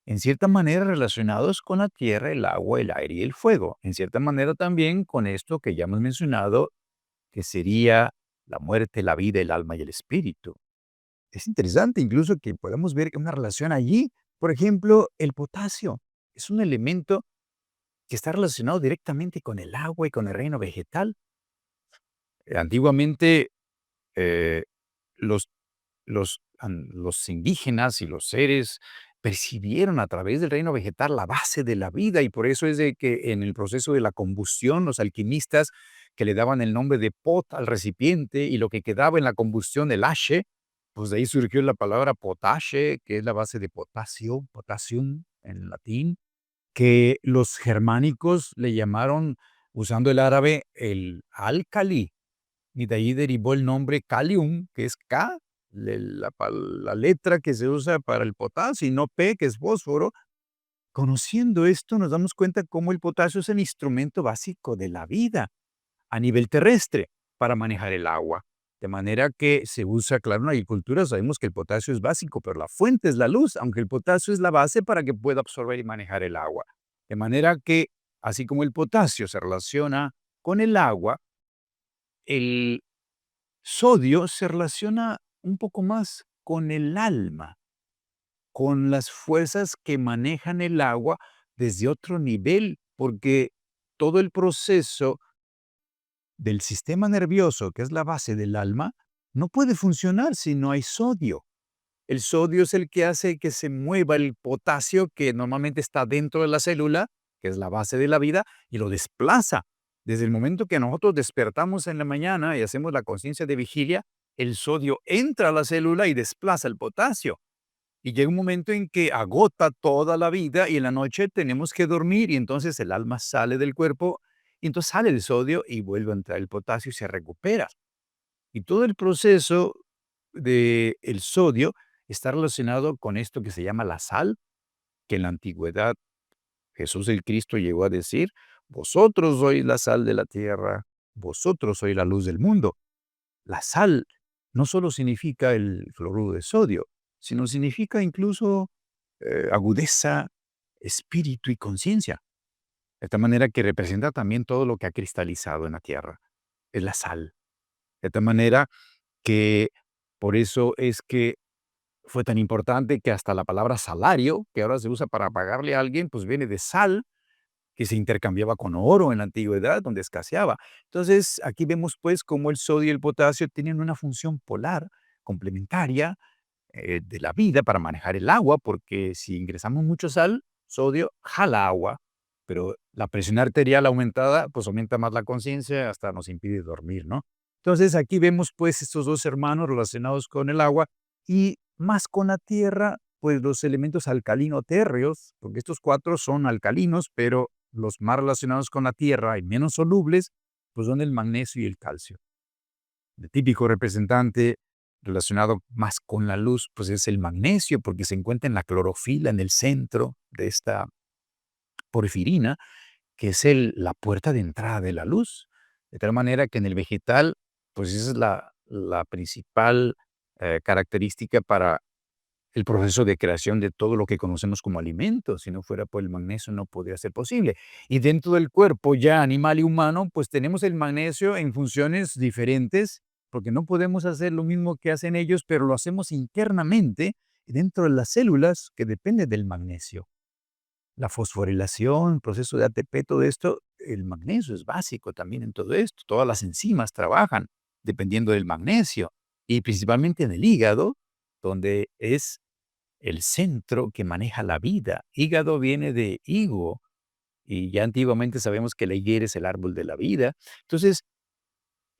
C: En cierta manera relacionados con la tierra, el agua, el aire y el fuego. En cierta manera también con esto que ya hemos mencionado, que sería la muerte, la vida, el alma y el espíritu. Es interesante incluso que podamos ver una relación allí. Por ejemplo, el potasio es un elemento que está relacionado directamente con el agua y con el reino vegetal. Antiguamente, eh, los los indígenas y los seres percibieron a través del reino vegetal la base de la vida, y por eso es de que en el proceso de la combustión, los alquimistas que le daban el nombre de pot al recipiente y lo que quedaba en la combustión, el ache, pues de ahí surgió la palabra potache, que es la base de potasio, potassium en latín, que los germánicos le llamaron, usando el árabe, el álcali, y de ahí derivó el nombre Kalium, que es K, la letra que se usa para el potasio, y no P, que es fósforo. Conociendo esto, nos damos cuenta cómo el potasio es el instrumento básico de la vida a nivel terrestre para manejar el agua. De manera que se usa, claro, en la agricultura sabemos que el potasio es básico, pero la fuente es la luz, aunque el potasio es la base para que pueda absorber y manejar el agua. De manera que, así como el potasio se relaciona con el agua, el sodio se relaciona un poco más con el alma, con las fuerzas que manejan el agua desde otro nivel, porque todo el proceso del sistema nervioso, que es la base del alma, no puede funcionar si no hay sodio. El sodio es el que hace que se mueva el potasio que normalmente está dentro de la célula, que es la base de la vida, y lo desplaza. Desde el momento que nosotros despertamos en la mañana y hacemos la conciencia de vigilia, el sodio entra a la célula y desplaza el potasio. Y llega un momento en que agota toda la vida y en la noche tenemos que dormir y entonces el alma sale del cuerpo y entonces sale el sodio y vuelve a entrar el potasio y se recupera. Y todo el proceso del sodio está relacionado con esto que se llama la sal, que en la antigüedad Jesús el Cristo llegó a decir, vosotros sois la sal de la tierra, vosotros sois la luz del mundo. La sal no solo significa el cloruro de sodio, sino significa incluso agudeza, espíritu y conciencia. De tal manera que representa también todo lo que ha cristalizado en la tierra. Es la sal. De tal manera que por eso es que fue tan importante que hasta la palabra salario, que ahora se usa para pagarle a alguien, pues viene de sal, que se intercambiaba con oro en la antigüedad, donde escaseaba. Entonces, aquí vemos pues cómo el sodio y el potasio tienen una función polar complementaria de la vida para manejar el agua, porque si ingresamos mucho sal, sodio jala agua, pero la presión arterial aumentada, pues aumenta más la conciencia, hasta nos impide dormir, ¿no? Entonces aquí vemos pues estos dos hermanos relacionados con el agua y más con la tierra, pues los elementos alcalino-térreos, porque estos 4 son alcalinos, pero los más relacionados con la tierra y menos solubles, pues son el magnesio y el calcio. El típico representante relacionado más con la luz, pues es el magnesio, porque se encuentra en la clorofila, en el centro de esta porfirina, que es la puerta de entrada de la luz. De tal manera que en el vegetal, pues esa es la principal característica para el proceso de creación de todo lo que conocemos como alimento. Si no fuera por el magnesio no podría ser posible. Y dentro del cuerpo ya animal y humano, pues tenemos el magnesio en funciones diferentes, porque no podemos hacer lo mismo que hacen ellos, pero lo hacemos internamente dentro de las células que depende del magnesio. La fosforilación, el proceso de ATP, todo esto, el magnesio es básico también en todo esto. Todas las enzimas trabajan dependiendo del magnesio y principalmente en el hígado, donde es el centro que maneja la vida. Hígado viene de higo, y ya antiguamente sabemos que la higuera es el árbol de la vida. Entonces,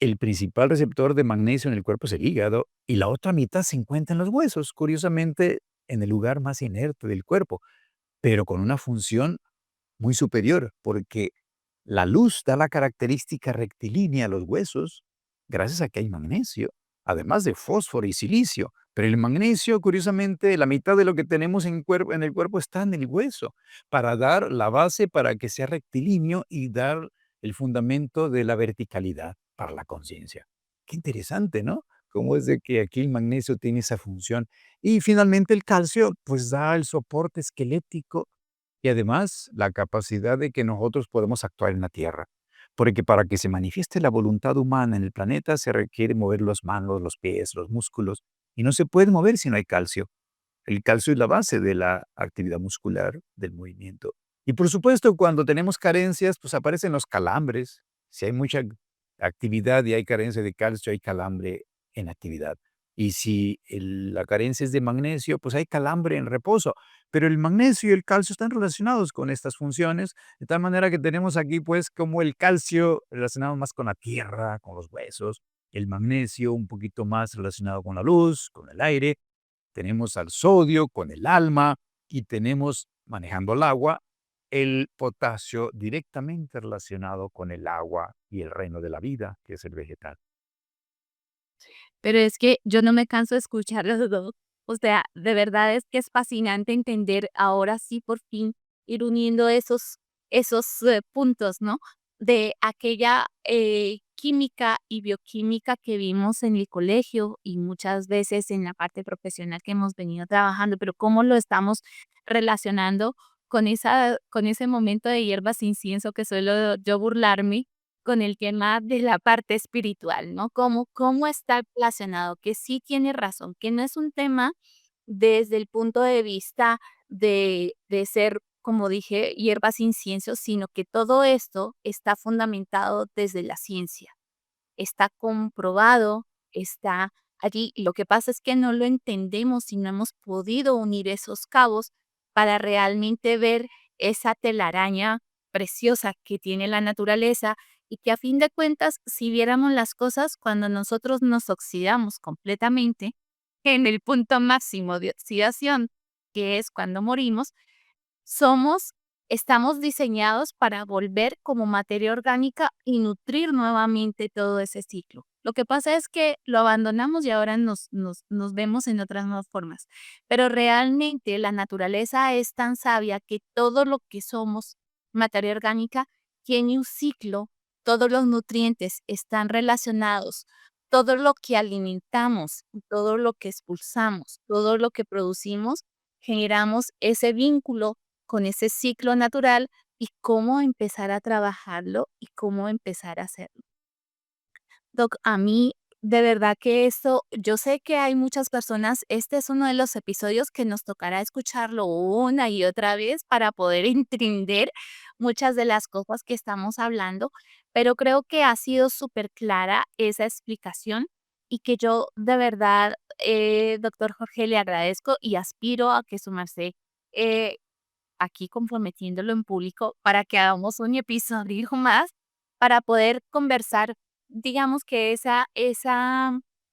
C: el principal receptor de magnesio en el cuerpo es el hígado, y la otra mitad se encuentra en los huesos, curiosamente, en el lugar más inerte del cuerpo, pero con una función muy superior, porque la luz da la característica rectilínea a los huesos gracias a que hay magnesio, además de fósforo y silicio. Pero el magnesio, curiosamente, la mitad de lo que tenemos en el cuerpo está en el hueso, para dar la base para que sea rectilíneo y dar el fundamento de la verticalidad para la conciencia. Qué interesante, ¿no? Cómo es de que aquí el magnesio tiene esa función. Y finalmente el calcio, pues da el soporte esquelético y además la capacidad de que nosotros podemos actuar en la Tierra. Porque para que se manifieste la voluntad humana en el planeta se requiere mover las manos, los pies, los músculos, y no se puede mover si no hay calcio. El calcio es la base de la actividad muscular, del movimiento. Y por supuesto, cuando tenemos carencias, pues aparecen los calambres. Si hay mucha actividad y hay carencia de calcio, hay calambre en actividad. Y si la carencia es de magnesio, pues hay calambre en reposo. Pero el magnesio y el calcio están relacionados con estas funciones, de tal manera que tenemos aquí, pues, como el calcio relacionado más con la tierra, con los huesos, el magnesio un poquito más relacionado con la luz, con el aire, tenemos al sodio con el alma y tenemos, manejando el agua, el potasio directamente relacionado con el agua y el reino de la vida, que es el vegetal.
B: Pero es que yo no me canso de escuchar los 2. O sea, de verdad es que es fascinante entender ahora sí, por fin, ir uniendo esos puntos, ¿no? De aquella, química y bioquímica que vimos en el colegio y muchas veces en la parte profesional que hemos venido trabajando, pero cómo lo estamos relacionando con ese momento de hierbas incienso que suelo yo burlarme, con el tema de la parte espiritual, ¿no? ¿Cómo está relacionado? Que sí tiene razón, que no es un tema desde el punto de vista de ser, como dije, hierbas incienso, sino que todo esto está fundamentado desde la ciencia. Está comprobado, está allí. Lo que pasa es que no lo entendemos y no hemos podido unir esos cabos para realmente ver esa telaraña preciosa que tiene la naturaleza y que a fin de cuentas, si viéramos las cosas cuando nosotros nos oxidamos completamente, en el punto máximo de oxidación, que es cuando morimos, somos estamos diseñados para volver como materia orgánica y nutrir nuevamente todo ese ciclo. Lo que pasa es que lo abandonamos y ahora nos vemos en otras nuevas formas. Pero realmente la naturaleza es tan sabia que todo lo que somos, materia orgánica, tiene un ciclo, todos los nutrientes están relacionados, todo lo que alimentamos, todo lo que expulsamos, todo lo que producimos, generamos ese vínculo con ese ciclo natural y cómo empezar a trabajarlo y cómo empezar a hacerlo. Doc, a mí de verdad que esto, yo sé que hay muchas personas, este es uno de los episodios que nos tocará escucharlo una y otra vez para poder entender muchas de las cosas que estamos hablando, pero creo que ha sido súper clara esa explicación y que yo de verdad, doctor Jorge, le agradezco y aspiro a que su merced eh, aquí comprometiéndolo en público para que hagamos un episodio más para poder conversar, digamos que esa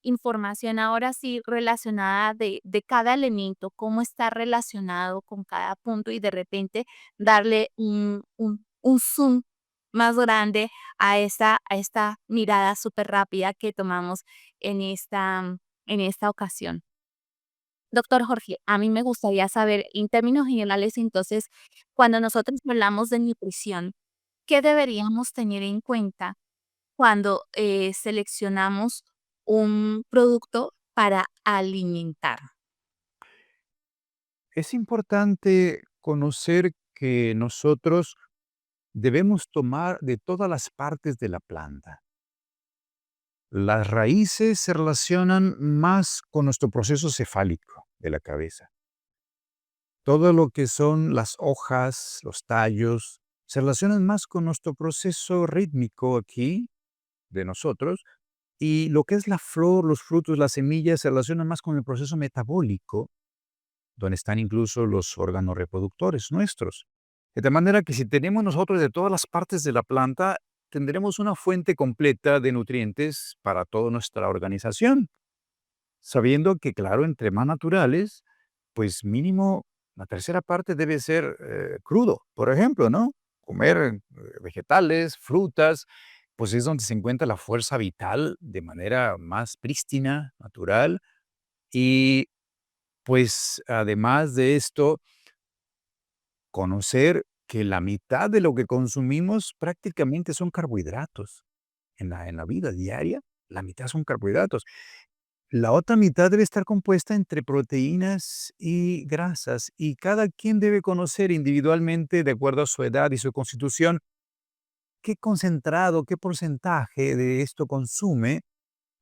B: información ahora sí relacionada de cada elemento, cómo está relacionado con cada punto y de repente darle un zoom más grande a esta mirada súper rápida que tomamos en esta ocasión. Doctor Jorge, a mí me gustaría saber, en términos generales, entonces, cuando nosotros hablamos de nutrición, ¿qué deberíamos tener en cuenta cuando seleccionamos un producto para alimentar?
C: Es importante conocer que nosotros debemos tomar de todas las partes de la planta. Las raíces se relacionan más con nuestro proceso cefálico de la cabeza. Todo lo que son las hojas, los tallos, se relacionan más con nuestro proceso rítmico aquí de nosotros, y lo que es la flor, los frutos, las semillas se relacionan más con el proceso metabólico, donde están incluso los órganos reproductores nuestros. De tal manera que si tenemos nosotros de todas las partes de la planta, tendremos una fuente completa de nutrientes para toda nuestra organización, sabiendo que, claro, entre más naturales, pues mínimo la tercera parte debe ser crudo, por ejemplo, ¿no? Comer vegetales, frutas, pues es donde se encuentra la fuerza vital de manera más prístina, natural, Y pues además de esto, conocer que la mitad de lo que consumimos prácticamente son carbohidratos. En la vida diaria, la mitad son carbohidratos. La otra mitad debe estar compuesta entre proteínas y grasas, y cada quien debe conocer individualmente, de acuerdo a su edad y su constitución, qué concentrado, qué porcentaje de esto consume,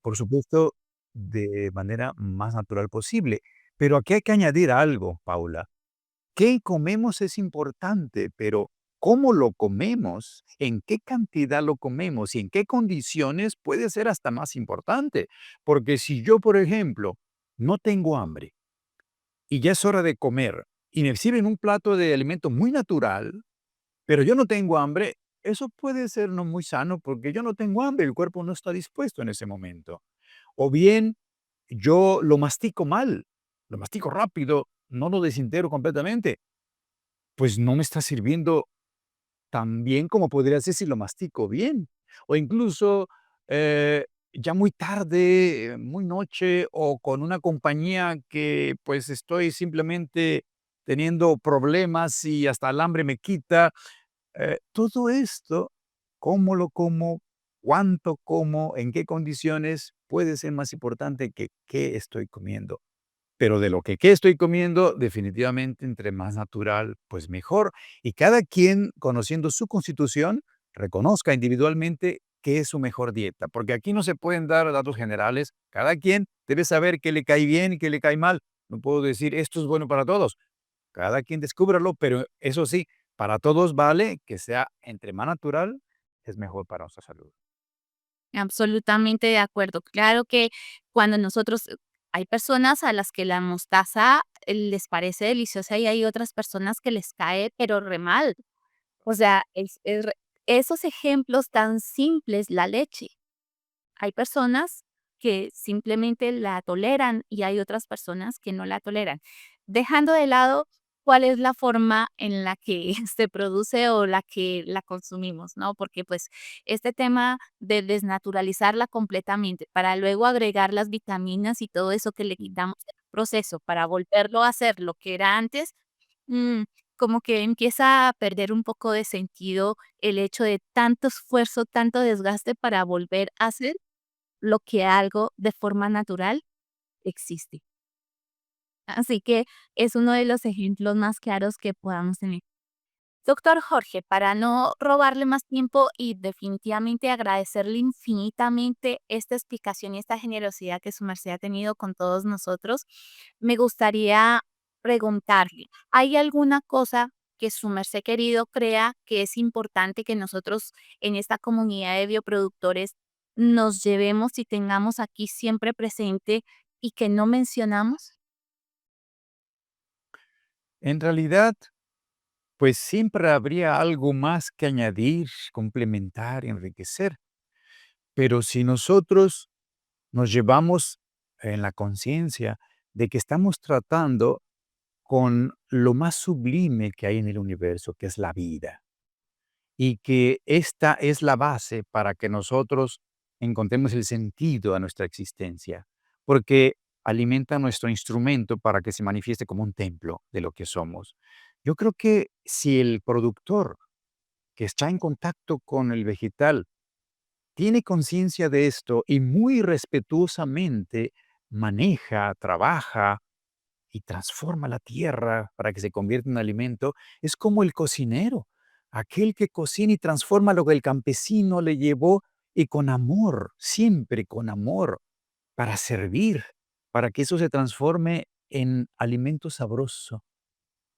C: por supuesto, de manera más natural posible. Pero aquí hay que añadir algo, Paula. Qué comemos es importante, pero cómo lo comemos, en qué cantidad lo comemos y en qué condiciones puede ser hasta más importante. Porque si yo, por ejemplo, no tengo hambre y ya es hora de comer y me sirven un plato de alimento muy natural, pero yo no tengo hambre, eso puede ser no muy sano porque yo no tengo hambre, el cuerpo no está dispuesto en ese momento. O bien yo lo mastico mal, lo mastico rápido, no lo desintegro completamente, pues no me está sirviendo tan bien como podría ser si lo mastico bien. O incluso, ya muy tarde, muy noche, o con una compañía que, pues, estoy simplemente teniendo problemas y hasta el hambre me quita. Todo esto, cómo lo como, cuánto como, en qué condiciones, puede ser más importante que qué estoy comiendo. Pero de lo que qué estoy comiendo, definitivamente, entre más natural, pues mejor. Y cada quien, conociendo su constitución, reconozca individualmente qué es su mejor dieta, porque aquí no se pueden dar datos generales. Cada quien debe saber qué le cae bien y qué le cae mal. No puedo decir esto es bueno para todos. Cada quien descúbralo, pero eso sí, para todos vale que sea entre más natural, es mejor para nuestra salud.
B: Absolutamente de acuerdo. Claro que cuando nosotros hay personas a las que la mostaza les parece deliciosa y hay otras personas que les cae, pero re mal. O sea, esos ejemplos tan simples, la leche. Hay personas que simplemente la toleran y hay otras personas que no la toleran. Dejando de lado cuál es la forma en la que se produce o la que la consumimos, ¿no? Porque pues este tema de desnaturalizarla completamente para luego agregar las vitaminas y todo eso que le quitamos al proceso para volverlo a hacer lo que era antes, mm, como que empieza a perder un poco de sentido el hecho de tanto esfuerzo, tanto desgaste para volver a hacer lo que algo de forma natural existe. Así que es uno de los ejemplos más claros que podamos tener. Doctor Jorge, para no robarle más tiempo y definitivamente agradecerle infinitamente esta explicación y esta generosidad que su merced ha tenido con todos nosotros, me gustaría preguntarle, ¿hay alguna cosa que su merced querido crea que es importante que nosotros en esta comunidad de bioproductores nos llevemos y tengamos aquí siempre presente y que no mencionamos?
C: En realidad, pues siempre habría algo más que añadir, complementar, enriquecer. Pero si nosotros nos llevamos en la conciencia de que estamos tratando con lo más sublime que hay en el universo, que es la vida, y que esta es la base para que nosotros encontremos el sentido a nuestra existencia, porque alimenta nuestro instrumento para que se manifieste como un templo de lo que somos. Yo creo que si el productor que está en contacto con el vegetal tiene conciencia de esto y muy respetuosamente maneja, trabaja y transforma la tierra para que se convierta en alimento, es como el cocinero, aquel que cocina y transforma lo que el campesino le llevó y con amor, siempre con amor, para servir, para que eso se transforme en alimento sabroso,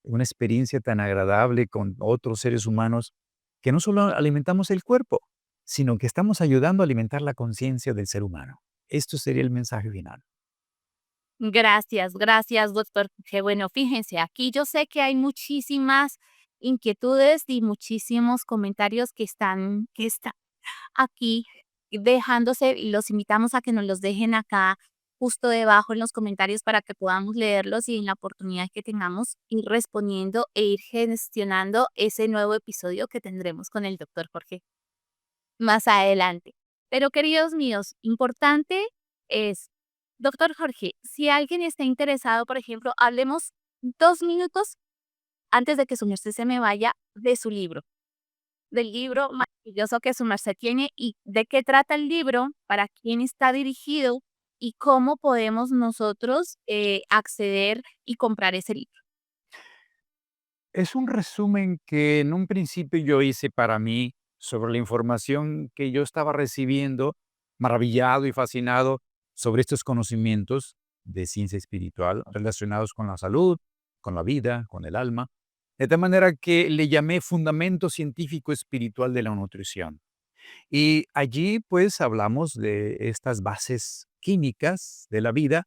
C: una experiencia tan agradable con otros seres humanos, que no solo alimentamos el cuerpo, sino que estamos ayudando a alimentar la conciencia del ser humano. Esto sería el mensaje final.
B: Gracias, gracias, doctor. Qué bueno, fíjense, aquí yo sé que hay muchísimas inquietudes y muchísimos comentarios que están aquí dejándose y los invitamos a que nos los dejen acá justo debajo en los comentarios para que podamos leerlos y en la oportunidad que tengamos ir respondiendo e ir gestionando ese nuevo episodio que tendremos con el doctor Jorge más adelante. Pero queridos míos, importante es Doctor Jorge, si alguien está interesado, por ejemplo, hablemos 2 minutos antes de que su merced se me vaya de su libro, del libro maravilloso que su merced tiene y de qué trata el libro, para quién está dirigido y cómo podemos nosotros acceder y comprar ese libro.
C: Es un resumen que en un principio yo hice para mí sobre la información que yo estaba recibiendo, maravillado y fascinado sobre estos conocimientos de ciencia espiritual relacionados con la salud, con la vida, con el alma, de tal manera que le llamé Fundamento Científico Espiritual de la Nutrición. Y allí pues hablamos de estas bases químicas de la vida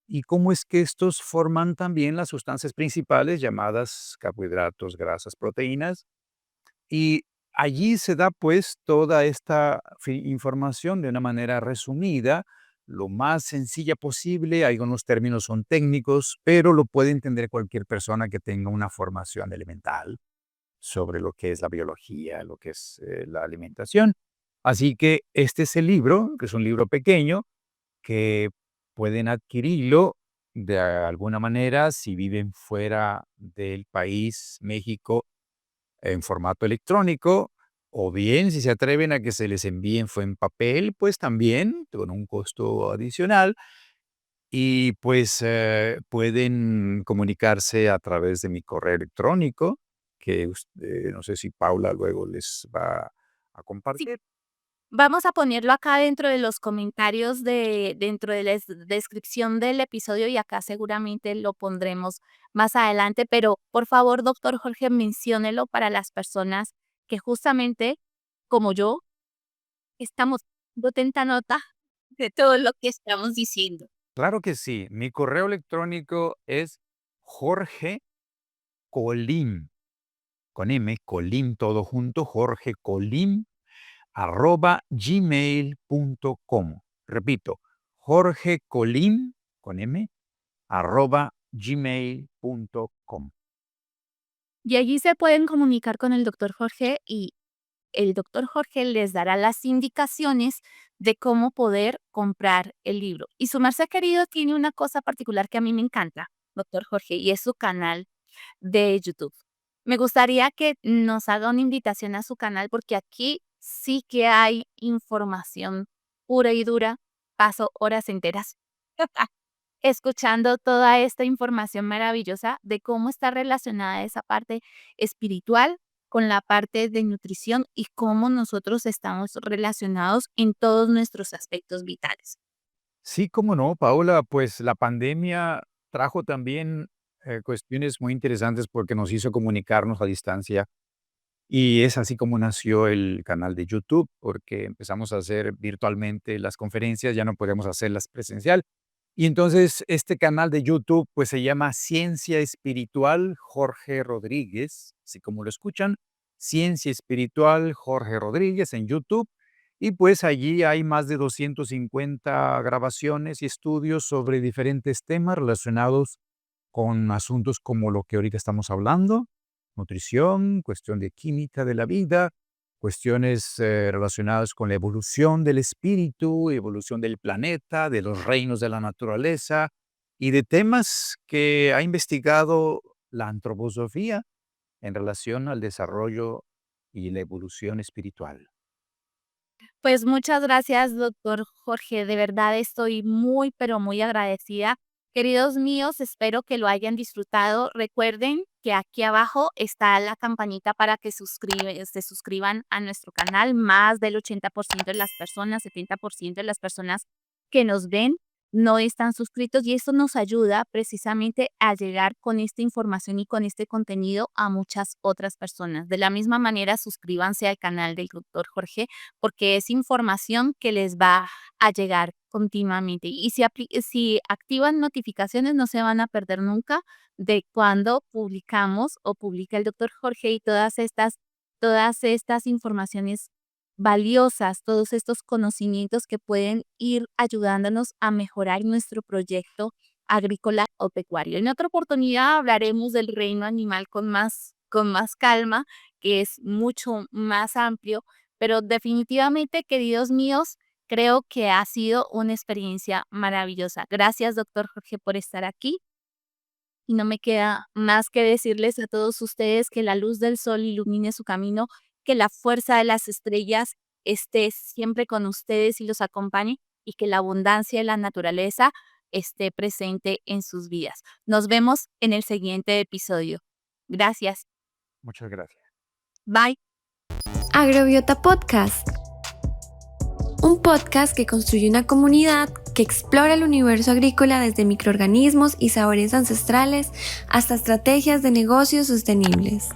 C: y cómo es que estos forman también las sustancias principales llamadas carbohidratos, grasas, proteínas. Y allí se da pues toda esta información de una manera resumida, lo más sencilla posible. Algunos términos son técnicos, pero lo puede entender cualquier persona que tenga una formación elemental sobre lo que es la biología, lo que es la alimentación. Así que este es el libro, que es un libro pequeño, que pueden adquirirlo de alguna manera si viven fuera del país, México, en formato electrónico, o bien si se atreven a que se les envíen fue en papel, pues también con un costo adicional. Y pues pueden comunicarse a través de mi correo electrónico, que no sé si Paula luego les va a
B: Sí,
C: compartir.
B: vamos a ponerlo acá dentro de los comentarios dentro de la descripción del episodio y acá seguramente lo pondremos más adelante, pero por favor, doctor Jorge, menciónelo para las personas que justamente, como yo, estamos dando atenta nota de todo lo que estamos diciendo.
C: Claro que sí. Mi correo electrónico es Jorge Colim, con M, Colim todo junto, Jorge Colim, @gmail.com. Repito, Jorge Colim, con M, @gmail.com.
B: Y allí se pueden comunicar con el doctor Jorge y el doctor Jorge les dará las indicaciones de cómo poder comprar el libro. Y su merced querido tiene una cosa particular que a mí me encanta, doctor Jorge, y es su canal de YouTube. Me gustaría que nos haga una invitación a su canal porque aquí sí que hay información pura y dura. Paso horas enteras escuchando toda esta información maravillosa de cómo está relacionada esa parte espiritual con la parte de nutrición y cómo nosotros estamos relacionados en todos nuestros aspectos vitales.
C: Sí, cómo no, Paula, pues la pandemia trajo también cuestiones muy interesantes porque nos hizo comunicarnos a distancia. Y es así como nació el canal de YouTube, porque empezamos a hacer virtualmente las conferencias, ya no podemos hacerlas presencial. Y entonces este canal de YouTube pues se llama Ciencia Espiritual Jorge Rodríguez, así como lo escuchan, Ciencia Espiritual Jorge Rodríguez en YouTube. Y pues allí hay más de 250 grabaciones y estudios sobre diferentes temas relacionados con asuntos como lo que ahorita estamos hablando, nutrición, cuestión de química de la vida, cuestiones relacionadas con la evolución del espíritu, evolución del planeta, de los reinos de la naturaleza y de temas que ha investigado la antroposofía en relación al desarrollo y la evolución espiritual.
B: Pues muchas gracias, doctor Jorge. De verdad estoy muy, pero muy agradecida. Queridos míos, espero que lo hayan disfrutado. Recuerden que aquí abajo está la campanita para que se suscriban a nuestro canal. Más del 80% de las personas, 70% de las personas que nos ven no están suscritos y esto nos ayuda precisamente a llegar con esta información y con este contenido a muchas otras personas. De la misma manera, suscríbanse al canal del doctor Jorge porque es información que les va a llegar continuamente. Y si activan notificaciones, no se van a perder nunca de cuando publicamos o publica el doctor Jorge y todas estas informaciones valiosas, todos estos conocimientos que pueden ir ayudándonos a mejorar nuestro proyecto agrícola o pecuario. En otra oportunidad hablaremos del reino animal con más calma, que es mucho más amplio, pero definitivamente, queridos míos, Creo que ha sido una experiencia maravillosa. Gracias, doctor Jorge, por estar aquí. Y no me queda más que decirles a todos ustedes que la luz del sol ilumine su camino, que la fuerza de las estrellas esté siempre con ustedes y los acompañe, y que la abundancia de la naturaleza esté presente en sus vidas. Nos vemos en el siguiente episodio. Gracias.
C: Muchas gracias.
B: Bye.
D: Agrobiota Podcast. Un podcast que construye una comunidad que explora el universo agrícola desde microorganismos y sabores ancestrales hasta estrategias de negocios sostenibles.